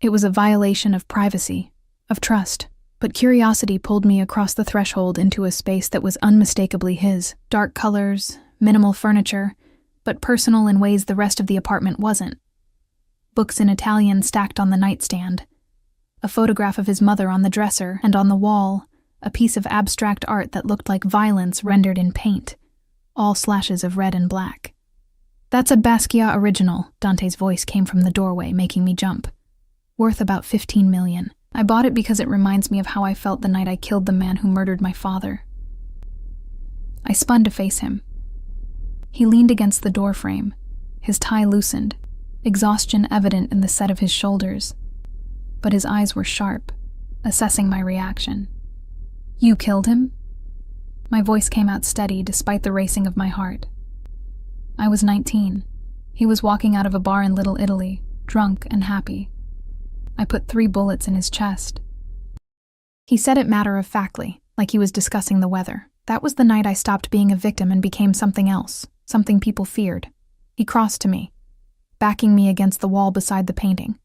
It was a violation of privacy, of trust, but curiosity pulled me across the threshold into a space that was unmistakably his. Dark colors, minimal furniture, but personal in ways the rest of the apartment wasn't. Books in Italian stacked on the nightstand, a photograph of his mother on the dresser, and on the wall, a piece of abstract art that looked like violence rendered in paint, all slashes of red and black. That's a Basquiat original, Dante's voice came from the doorway, making me jump. Worth about 15 million. I bought it because it reminds me of how I felt the night I killed the man who murdered my father. I spun to face him. He leaned against the doorframe, his tie loosened, exhaustion evident in the set of his shoulders. But his eyes were sharp, assessing my reaction. You killed him? My voice came out steady despite the racing of my heart. I was 19. He was walking out of a bar in Little Italy, drunk and happy. I put 3 bullets in his chest. He said it matter-of-factly, like he was discussing the weather. That was the night I stopped being a victim and became something else, something people feared. He crossed to me, backing me against the wall beside the painting.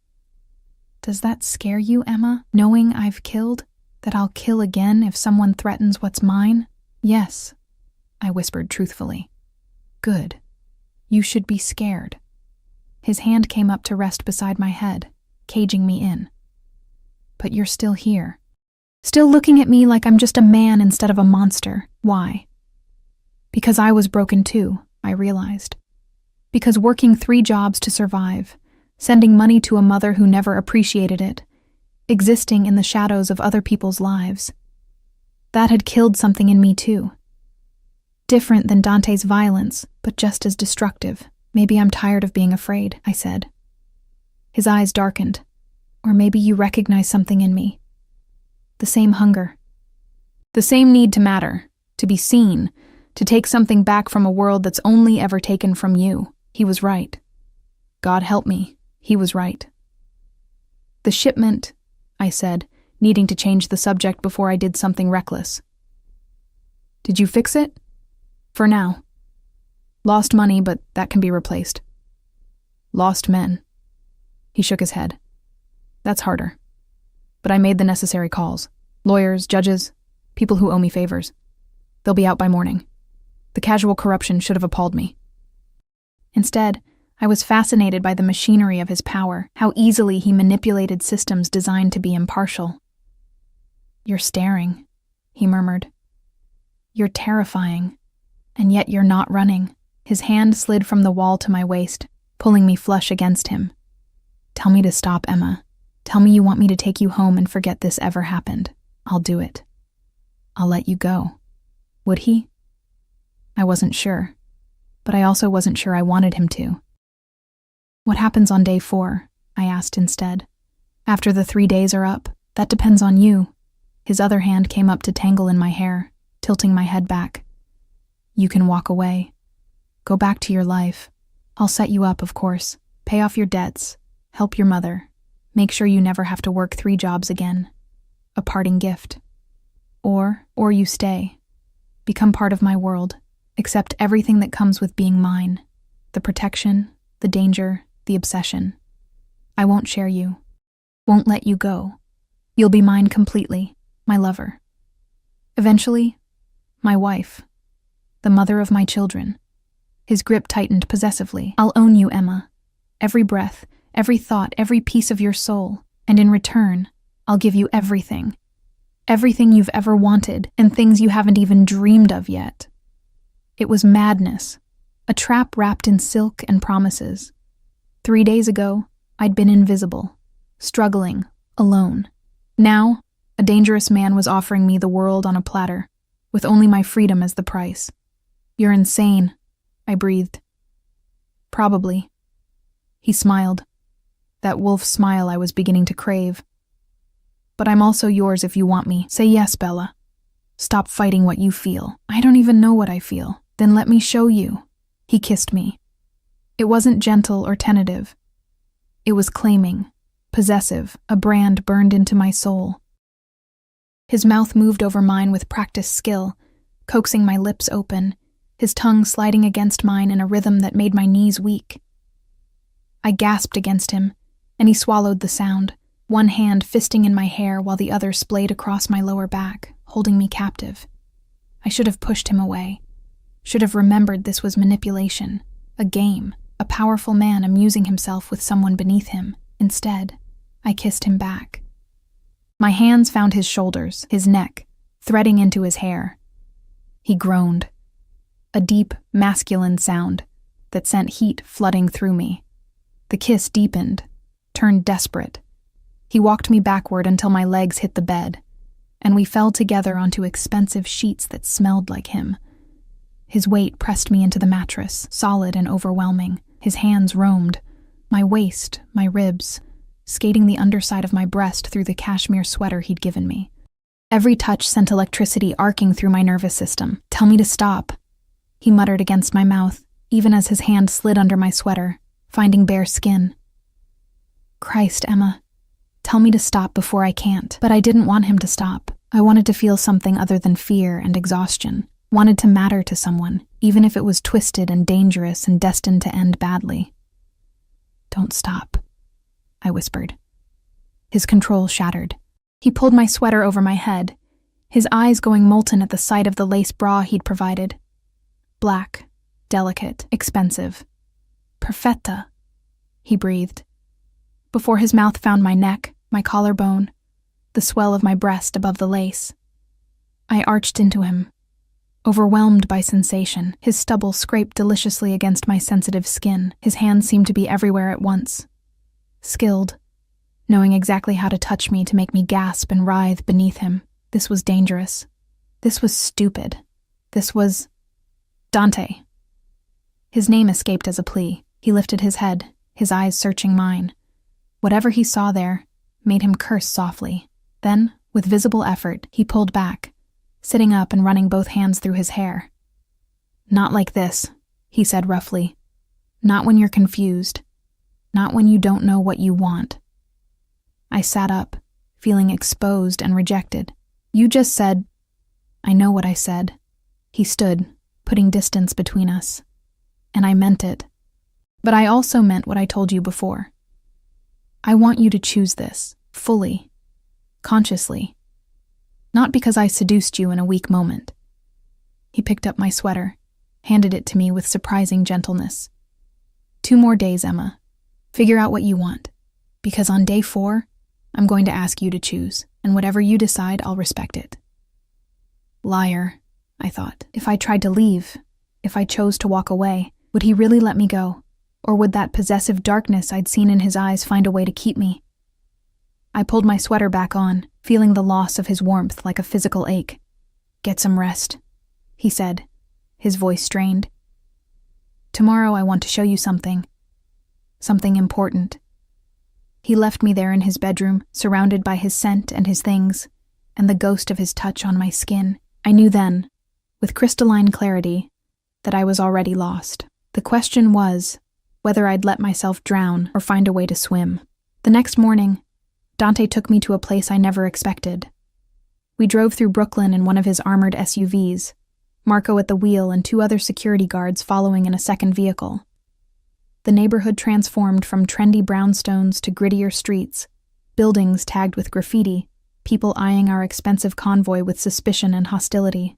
Does that scare you, Emma, knowing I've killed? That I'll kill again if someone threatens what's mine? Yes, I whispered truthfully. Good. You should be scared. His hand came up to rest beside my head, caging me in. But you're still here. Still looking at me like I'm just a man instead of a monster. Why? Because I was broken too, I realized. Because working 3 jobs to survive, sending money to a mother who never appreciated it, existing in the shadows of other people's lives. That had killed something in me too. Different than Dante's violence, but just as destructive. Maybe I'm tired of being afraid, I said. His eyes darkened. Or maybe you recognize something in me. The same hunger. The same need to matter, to be seen, to take something back from a world that's only ever taken from you. He was right. God help me, he was right. The shipment, I said, needing to change the subject before I did something reckless. Did you fix it? For now. Lost money, but that can be replaced. Lost men. He shook his head. That's harder. But I made the necessary calls. Lawyers, judges, people who owe me favors. They'll be out by morning. The casual corruption should have appalled me. Instead, I was fascinated by the machinery of his power, how easily he manipulated systems designed to be impartial. You're staring, he murmured. You're terrifying. And yet you're not running. His hand slid from the wall to my waist, pulling me flush against him. Tell me to stop, Emma. Tell me you want me to take you home and forget this ever happened. I'll do it. I'll let you go. Would he? I wasn't sure, but I also wasn't sure I wanted him to. What happens on day 4? I asked instead. After the 3 days are up, that depends on you. His other hand came up to tangle in my hair, tilting my head back. You can walk away. Go back to your life. I'll set you up, of course. Pay off your debts. Help your mother. Make sure you never have to work 3 jobs again. A parting gift. Or you stay. Become part of my world. Accept everything that comes with being mine. The protection, the danger, the obsession. I won't share you. Won't let you go. You'll be mine completely. My lover. Eventually, my wife. The mother of my children. His grip tightened possessively. I'll own you, Emma. Every breath, every thought, every piece of your soul. And in return, I'll give you everything. Everything you've ever wanted, and things you haven't even dreamed of yet. It was madness. A trap wrapped in silk and promises. 3 days ago, I'd been invisible. Struggling. Alone. Now, a dangerous man was offering me the world on a platter. with only my freedom as the price. "You're insane," I breathed. "Probably." He smiled, that wolf smile I was beginning to crave. "But I'm also yours if you want me. Say yes, Bella. Stop fighting what you feel." "I don't even know what I feel." "Then let me show you." He kissed me. It wasn't gentle or tentative. It was claiming, possessive, a brand burned into my soul. His mouth moved over mine with practiced skill, coaxing my lips open, his tongue sliding against mine in a rhythm that made my knees weak. I gasped against him, and he swallowed the sound, one hand fisting in my hair while the other splayed across my lower back, holding me captive. I should have pushed him away, should have remembered this was manipulation, a game, a powerful man amusing himself with someone beneath him. Instead, I kissed him back. My hands found his shoulders, his neck, threading into his hair. He groaned, a deep, masculine sound that sent heat flooding through me. The kiss deepened, turned desperate. He walked me backward until my legs hit the bed, and we fell together onto expensive sheets that smelled like him. His weight pressed me into the mattress, solid and overwhelming. His hands roamed, my waist, my ribs, skating the underside of my breast through the cashmere sweater he'd given me. Every touch sent electricity arcing through my nervous system. "Tell me to stop," he muttered against my mouth, even as his hand slid under my sweater, finding bare skin. "Christ, Emma, tell me to stop before I can't." But I didn't want him to stop. I wanted to feel something other than fear and exhaustion, wanted to matter to someone, even if it was twisted and dangerous and destined to end badly. "Don't stop," I whispered. His control shattered. He pulled my sweater over my head, his eyes going molten at the sight of the lace bra he'd provided. Black, delicate, expensive. "Perfetta," he breathed, before his mouth found my neck, my collarbone, the swell of my breast above the lace. I arched into him, overwhelmed by sensation. His stubble scraped deliciously against my sensitive skin. His hands seemed to be everywhere at once. Skilled, knowing exactly how to touch me to make me gasp and writhe beneath him. This was dangerous. This was stupid. This was... Dante. His name escaped as a plea. He lifted his head, his eyes searching mine. Whatever he saw there made him curse softly. Then, with visible effort, he pulled back, sitting up and running both hands through his hair. "Not like this," he said roughly. "Not when you're confused. Not when you don't know what you want." I sat up, feeling exposed and rejected. "You just said..." "I know what I said." He stood, putting distance between us. And I meant it. But I also meant what I told you before. I want you to choose this, fully, consciously. Not because I seduced you in a weak moment. He picked up my sweater, handed it to me with surprising gentleness. 2 more days, Emma. Figure out what you want. Because on day 4, I'm going to ask you to choose, and whatever you decide, I'll respect it. Liar, I thought. If I tried to leave, if I chose to walk away, would he really let me go? Or would that possessive darkness I'd seen in his eyes find a way to keep me? I pulled my sweater back on, feeling the loss of his warmth like a physical ache. "Get some rest," he said, his voice strained. "Tomorrow I want to show you something. Something important." He left me there in his bedroom, surrounded by his scent and his things, and the ghost of his touch on my skin. I knew then, with crystalline clarity, that I was already lost. The question was whether I'd let myself drown or find a way to swim. The next morning, Dante took me to a place I never expected. We drove through Brooklyn in one of his armored SUVs, Marco at the wheel and 2 other security guards following in a second vehicle. The neighborhood transformed from trendy brownstones to grittier streets, buildings tagged with graffiti, people eyeing our expensive convoy with suspicion and hostility.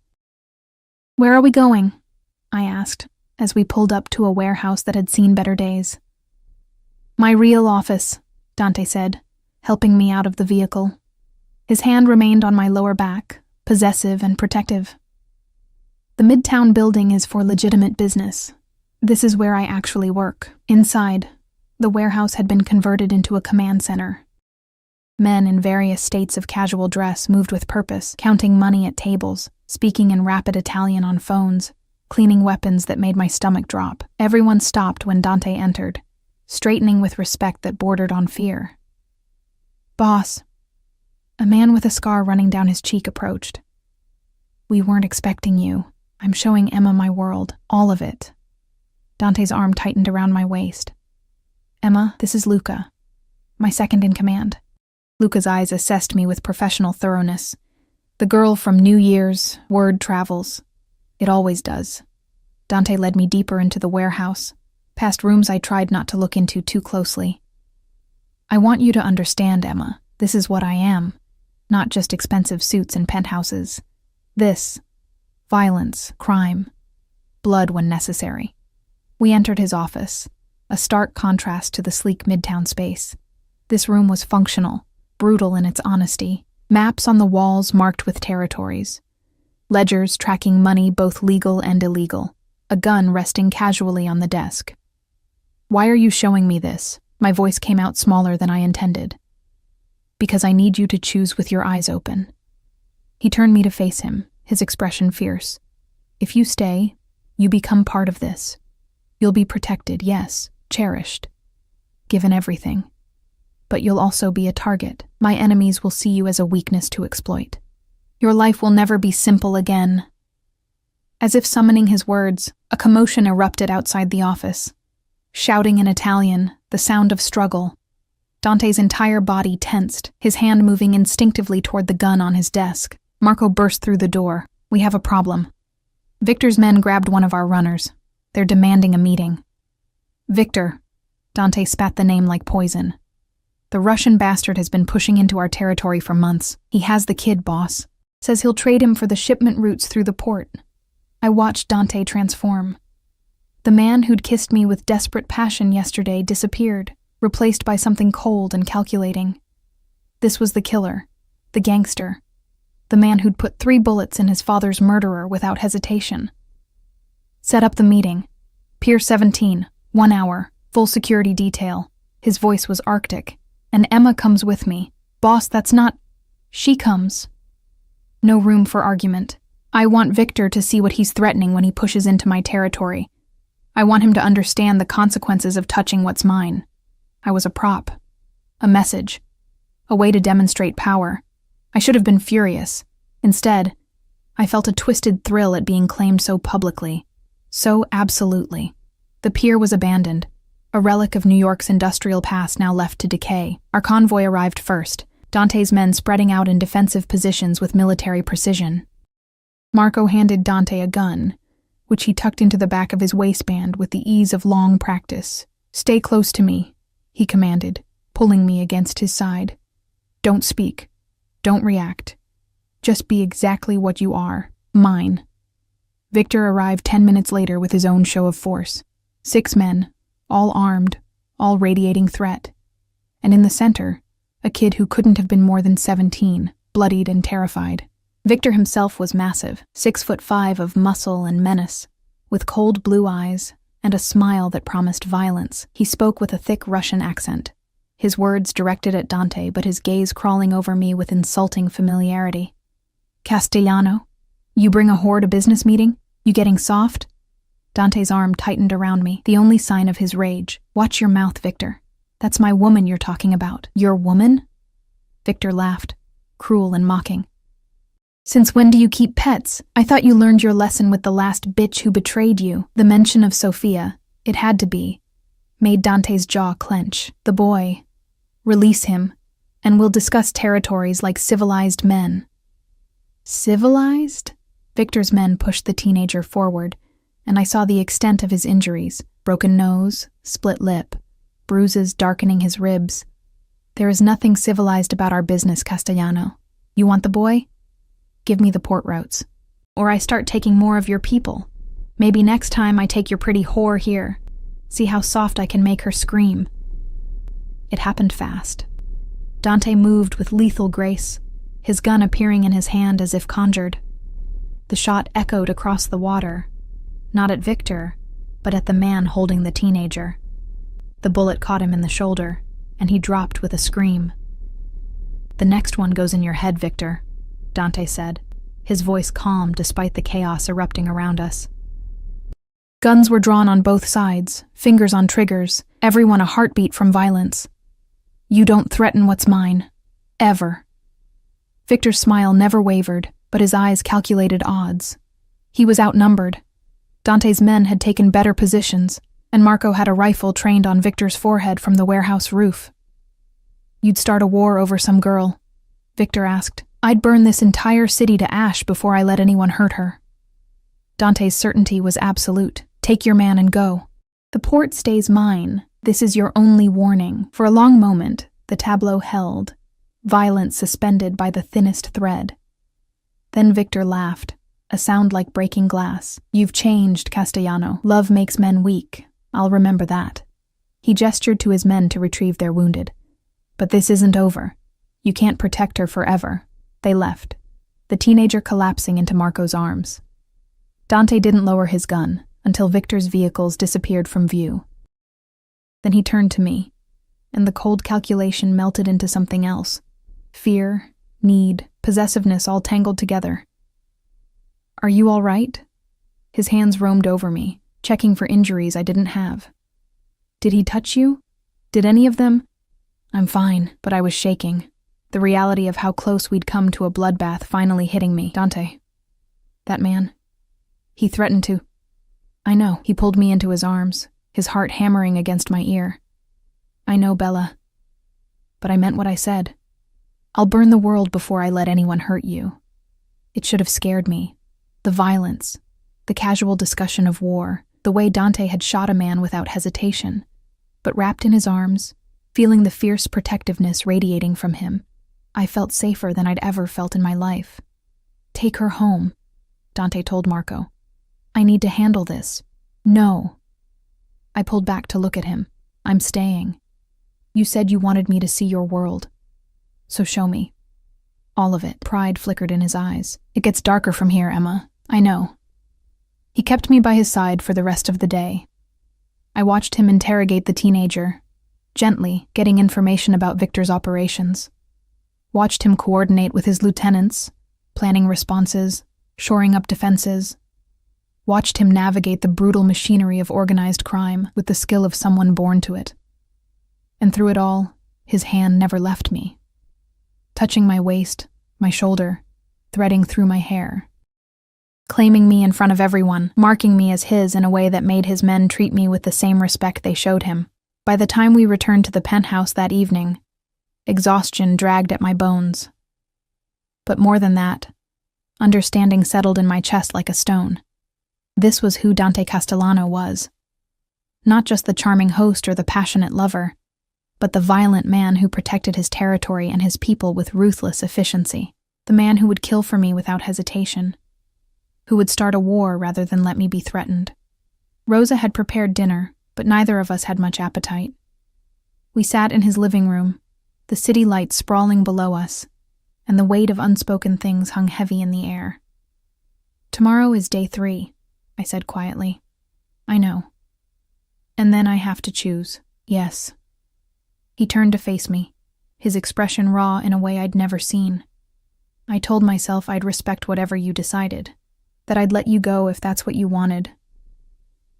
"Where are we going?" I asked, as we pulled up to a warehouse that had seen better days. "My real office," Dante said, helping me out of the vehicle. His hand remained on my lower back, possessive and protective. "The Midtown building is for legitimate business. This is where I actually work." Inside, the warehouse had been converted into a command center. Men in various states of casual dress moved with purpose, counting money at tables, speaking in rapid Italian on phones, cleaning weapons that made my stomach drop. Everyone stopped when Dante entered, straightening with respect that bordered on fear. "Boss." A man with a scar running down his cheek approached. "We weren't expecting you. I'm showing Emma my world, all of it." Dante's arm tightened around my waist. "Emma, this is Luca, my second in command." Luca's eyes assessed me with professional thoroughness. "The girl from New Year's, word travels. It always does." Dante led me deeper into the warehouse, past rooms I tried not to look into too closely. "I want you to understand, Emma, this is what I am, not just expensive suits and penthouses. This, violence, crime, blood when necessary." We entered his office, a stark contrast to the sleek midtown space. This room was functional, brutal in its honesty. Maps on the walls marked with territories. Ledgers tracking money both legal and illegal. A gun resting casually on the desk. "Why are you showing me this?" My voice came out smaller than I intended. "Because I need you to choose with your eyes open." He turned me to face him, his expression fierce. "If you stay, you become part of this. You'll be protected, yes, cherished, given everything. But you'll also be a target. My enemies will see you as a weakness to exploit. Your life will never be simple again." As if summoning his words, a commotion erupted outside the office. Shouting in Italian, the sound of struggle. Dante's entire body tensed, his hand moving instinctively toward the gun on his desk. Marco burst through the door. "We have a problem." Victor's men grabbed one of our runners. "They're demanding a meeting." "Victor." Dante spat the name like poison. "The Russian bastard has been pushing into our territory for months. He has the kid, boss. Says he'll trade him for the shipment routes through the port." I watched Dante transform. The man who'd kissed me with desperate passion yesterday disappeared, replaced by something cold and calculating. This was the killer, the gangster, the man who'd put 3 bullets in his father's murderer without hesitation. "Set up the meeting. Pier 17, 1 hour, full security detail." His voice was arctic. "And Emma comes with me." "Boss, that's not—" "She comes." No room for argument. I want Victor to see what he's threatening when he pushes into my territory. I want him to understand the consequences of touching what's mine. I was a prop. A message. A way to demonstrate power. I should have been furious. Instead, I felt a twisted thrill at being claimed so publicly. So absolutely. The pier was abandoned. A relic of New York's industrial past now left to decay. Our convoy arrived first, Dante's men spreading out in defensive positions with military precision. Marco handed Dante a gun, which he tucked into the back of his waistband with the ease of long practice. "Stay close to me," he commanded, pulling me against his side. "Don't speak. Don't react. Just be exactly what you are, mine." Victor arrived 10 minutes later with his own show of force. 6 men, all armed, all radiating threat. And in the center, a kid who couldn't have been more than 17, bloodied and terrified. Victor himself was massive, 6'5" of muscle and menace, with cold blue eyes and a smile that promised violence. He spoke with a thick Russian accent, his words directed at Dante but his gaze crawling over me with insulting familiarity. "Castellano, you bring a whore to business meeting? You getting soft?" Dante's arm tightened around me, the only sign of his rage. "Watch your mouth, Victor. That's my woman you're talking about." "Your woman?" Victor laughed, cruel and mocking. "Since when do you keep pets? I thought you learned your lesson with the last bitch who betrayed you." The mention of Sophia, it had to be, made Dante's jaw clench. "The boy. Release him, and we'll discuss territories like civilized men." "Civilized?" Victor's men pushed the teenager forward, and I saw the extent of his injuries. Broken nose, split lip, bruises darkening his ribs. "There is nothing civilized about our business, Castellano. You want the boy? Give me the port routes. Or I start taking more of your people. Maybe next time I take your pretty whore here. See how soft I can make her scream." It happened fast. Dante moved with lethal grace, his gun appearing in his hand as if conjured. The shot echoed across the water, not at Victor, but at the man holding the teenager. The bullet caught him in the shoulder, and he dropped with a scream. "The next one goes in your head, Victor," Dante said, his voice calm despite the chaos erupting around us. Guns were drawn on both sides, fingers on triggers, everyone a heartbeat from violence. You don't threaten what's mine. Ever. Victor's smile never wavered, but his eyes calculated odds. He was outnumbered. Dante's men had taken better positions, and Marco had a rifle trained on Victor's forehead from the warehouse roof. You'd start a war over some girl, Victor asked. I'd burn this entire city to ash before I let anyone hurt her. Dante's certainty was absolute. Take your man and go. The port stays mine. This is your only warning. For a long moment, the tableau held, violence suspended by the thinnest thread. Then Victor laughed, a sound like breaking glass. You've changed, Castellano. Love makes men weak. I'll remember that. He gestured to his men to retrieve their wounded. But this isn't over. You can't protect her forever. They left, the teenager collapsing into Marco's arms. Dante didn't lower his gun until Victor's vehicles disappeared from view. Then he turned to me, and the cold calculation melted into something else. Fear, need, possessiveness all tangled together. Are you all right? His hands roamed over me, checking for injuries I didn't have. Did he touch you? Did any of them? I'm fine, but I was shaking. The reality of how close we'd come to a bloodbath finally hitting me. Dante. That man. He threatened to. I know. He pulled me into his arms, his heart hammering against my ear. I know, Bella. But I meant what I said. I'll burn the world before I let anyone hurt you. It should have scared me. The violence, the casual discussion of war, the way Dante had shot a man without hesitation. But wrapped in his arms, feeling the fierce protectiveness radiating from him, I felt safer than I'd ever felt in my life. Take her home, Dante told Marco. I need to handle this. No. I pulled back to look at him. I'm staying. You said you wanted me to see your world. So show me. All of it. Pride flickered in his eyes. It gets darker from here, Emma. I know. He kept me by his side for the rest of the day. I watched him interrogate the teenager, gently getting information about Victor's operations. Watched him coordinate with his lieutenants, planning responses, shoring up defenses. Watched him navigate the brutal machinery of organized crime with the skill of someone born to it. And through it all, his hand never left me. Touching my waist, my shoulder, threading through my hair. Claiming me in front of everyone, marking me as his in a way that made his men treat me with the same respect they showed him. By the time we returned to the penthouse that evening, exhaustion dragged at my bones. But more than that, understanding settled in my chest like a stone. This was who Dante Castellano was. Not just the charming host or the passionate lover, but the violent man who protected his territory and his people with ruthless efficiency. The man who would kill for me without hesitation. Who would start a war rather than let me be threatened. Rosa had prepared dinner, but neither of us had much appetite. We sat in his living room, the city lights sprawling below us, and the weight of unspoken things hung heavy in the air. Tomorrow is day 3, I said quietly. I know. And then I have to choose. Yes. He turned to face me, his expression raw in a way I'd never seen. I told myself I'd respect whatever you decided, that I'd let you go if that's what you wanted.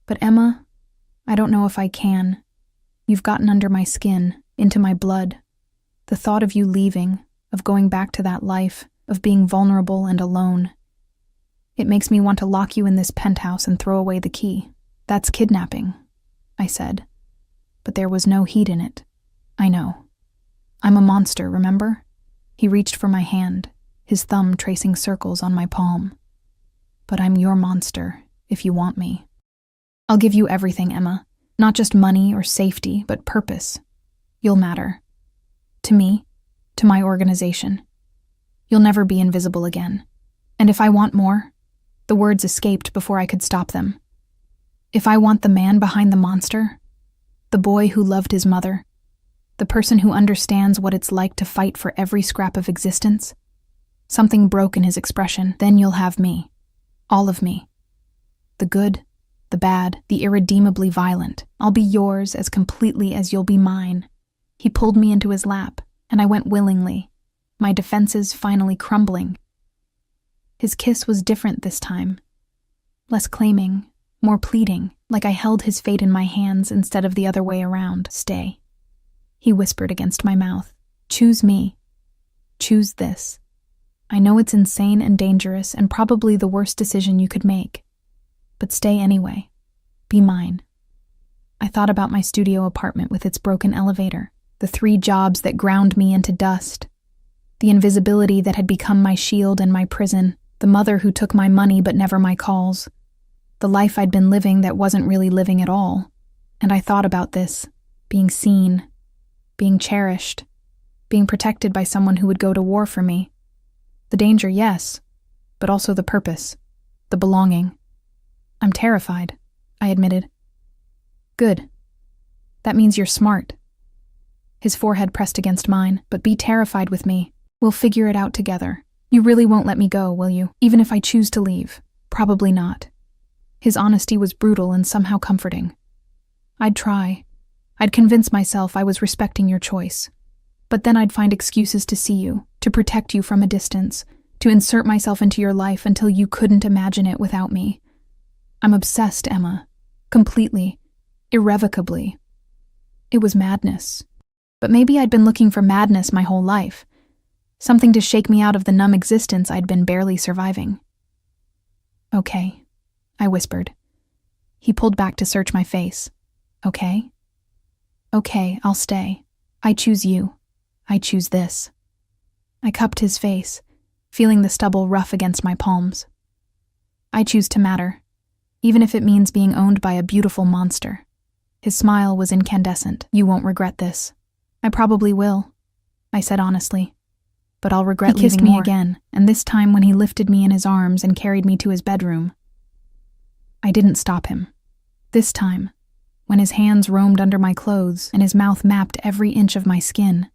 But Emma, I don't know if I can. You've gotten under my skin, into my blood. The thought of you leaving, of going back to that life, of being vulnerable and alone. It makes me want to lock you in this penthouse and throw away the key. That's kidnapping, I said. But there was no heat in it. I know. I'm a monster, remember? He reached for my hand, his thumb tracing circles on my palm. But I'm your monster, if you want me. I'll give you everything, Emma. Not just money or safety, but purpose. You'll matter. To me, to my organization. You'll never be invisible again. And if I want more, the words escaped before I could stop them. If I want the man behind the monster, the boy who loved his mother, the person who understands what it's like to fight for every scrap of existence, something broke in his expression, then you'll have me. All of me. The good, the bad, the irredeemably violent. I'll be yours as completely as you'll be mine. He pulled me into his lap, and I went willingly, my defenses finally crumbling. His kiss was different this time. Less claiming, more pleading, like I held his fate in my hands instead of the other way around. Stay. He whispered against my mouth. Choose me. Choose this. I know it's insane and dangerous and probably the worst decision you could make. But stay anyway. Be mine. I thought about my studio apartment with its broken elevator, the 3 jobs that ground me into dust, the invisibility that had become my shield and my prison, the mother who took my money but never my calls, the life I'd been living that wasn't really living at all. And I thought about this, being seen, being cherished, being protected by someone who would go to war for me. The danger, yes, but also the purpose, the belonging. I'm terrified, I admitted. Good. That means you're smart. His forehead pressed against mine. But be terrified with me. We'll figure it out together. You really won't let me go, will you? Even if I choose to leave. Probably not. His honesty was brutal and somehow comforting. I'd try. I'd convince myself I was respecting your choice. But then I'd find excuses to see you, to protect you from a distance, to insert myself into your life until you couldn't imagine it without me. I'm obsessed, Emma. Completely. Irrevocably. It was madness. But maybe I'd been looking for madness my whole life. Something to shake me out of the numb existence I'd been barely surviving. Okay, I whispered. He pulled back to search my face. Okay? Okay, I'll stay. I choose you. I choose this. I cupped his face, feeling the stubble rough against my palms. I choose to matter, even if it means being owned by a beautiful monster. His smile was incandescent. You won't regret this. I probably will, I said honestly. But I'll regret leaving me again, and this time when he lifted me in his arms and carried me to his bedroom. I didn't stop him. This time, when his hands roamed under my clothes and his mouth mapped every inch of my skin,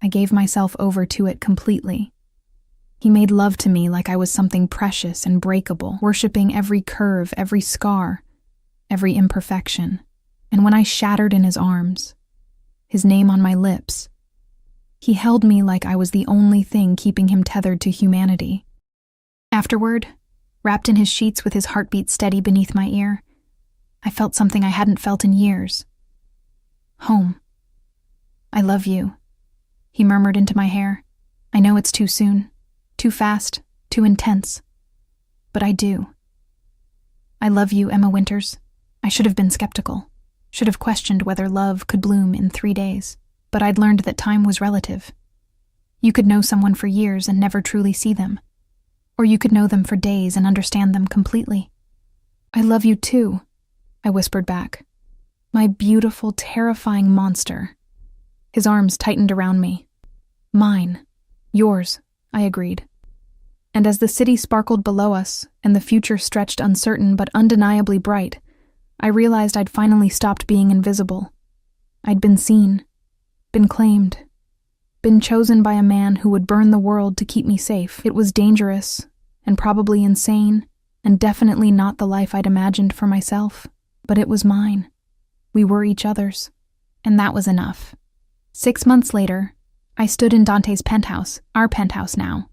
I gave myself over to it completely. He made love to me like I was something precious and breakable, worshipping every curve, every scar, every imperfection. And when I shattered in his arms, his name on my lips, he held me like I was the only thing keeping him tethered to humanity. Afterward, wrapped in his sheets with his heartbeat steady beneath my ear, I felt something I hadn't felt in years. Home. I love you, he murmured into my hair. I know it's too soon, too fast, too intense. But I do. I love you, Emma Winters. I should have been skeptical. Should have questioned whether love could bloom in 3 days, but I'd learned that time was relative. You could know someone for years and never truly see them, or you could know them for days and understand them completely. I love you too, I whispered back. My beautiful, terrifying monster. His arms tightened around me. Mine. Yours, I agreed. And as the city sparkled below us and the future stretched uncertain but undeniably bright, I realized I'd finally stopped being invisible. I'd been seen, been claimed, been chosen by a man who would burn the world to keep me safe. It was dangerous, and probably insane, and definitely not the life I'd imagined for myself, but it was mine. We were each other's, and that was enough. 6 months later, I stood in Dante's penthouse, our penthouse now,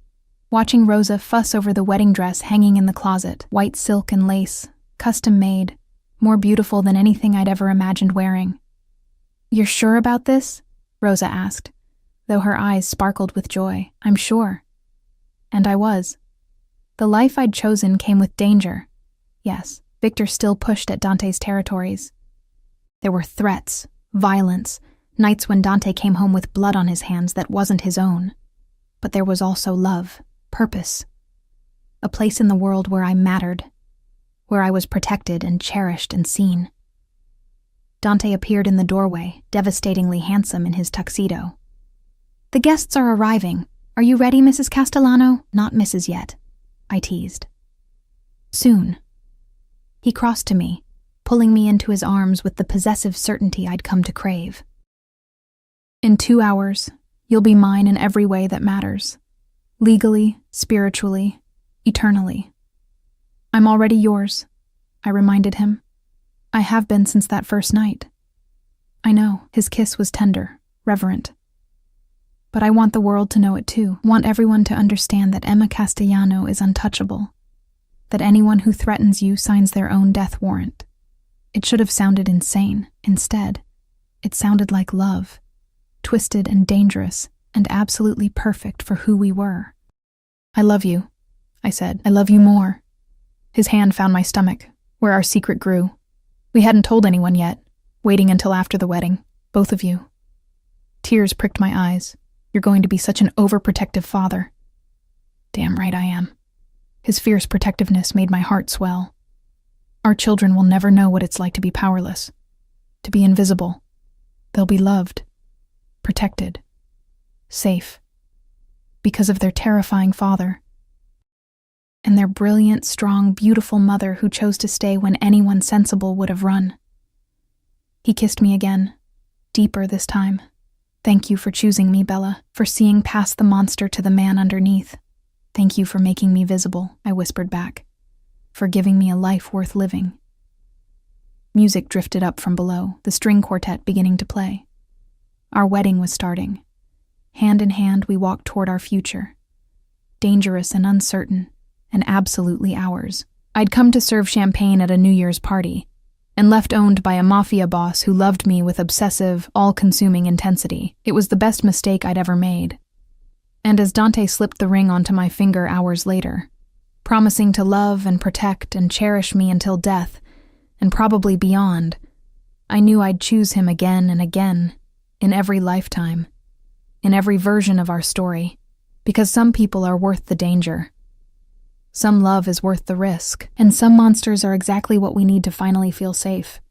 watching Rosa fuss over the wedding dress hanging in the closet, white silk and lace, custom-made, more beautiful than anything I'd ever imagined wearing. You're sure about this? Rosa asked, though her eyes sparkled with joy. I'm sure. And I was. The life I'd chosen came with danger. Yes, Victor still pushed at Dante's territories. There were threats, violence, nights when Dante came home with blood on his hands that wasn't his own. But there was also love, purpose. A place in the world where I mattered, where I was protected and cherished and seen. Dante appeared in the doorway, devastatingly handsome in his tuxedo. The guests are arriving. Are you ready, Mrs. Castellano? Not Mrs. yet, I teased. Soon. He crossed to me, pulling me into his arms with the possessive certainty I'd come to crave. In 2 hours, you'll be mine in every way that matters. Legally, spiritually, eternally. I'm already yours, I reminded him. I have been since that first night. I know, his kiss was tender, reverent. But I want the world to know it too. Want everyone to understand that Emma Castellano is untouchable. That anyone who threatens you signs their own death warrant. It should have sounded insane. Instead, it sounded like love. Twisted and dangerous, and absolutely perfect for who we were. I love you, I said. I love you more. His hand found my stomach, where our secret grew. We hadn't told anyone yet, waiting until after the wedding, both of you. Tears pricked my eyes. You're going to be such an overprotective father. Damn right I am. His fierce protectiveness made my heart swell. Our children will never know what it's like to be powerless, to be invisible. They'll be loved, protected, safe, because of their terrifying father. And their brilliant, strong, beautiful mother who chose to stay when anyone sensible would have run. He kissed me again, deeper this time. Thank you for choosing me, Bella, for seeing past the monster to the man underneath. Thank you for making me visible, I whispered back, for giving me a life worth living. Music drifted up from below, the string quartet beginning to play. Our wedding was starting. Hand in hand, we walked toward our future. Dangerous and uncertain, and absolutely ours. I'd come to serve champagne at a New Year's party, and left owned by a mafia boss who loved me with obsessive, all-consuming intensity. It was the best mistake I'd ever made. And as Dante slipped the ring onto my finger hours later, promising to love and protect and cherish me until death, and probably beyond, I knew I'd choose him again and again, in every lifetime, in every version of our story, because some people are worth the danger. Some love is worth the risk, and some monsters are exactly what we need to finally feel safe.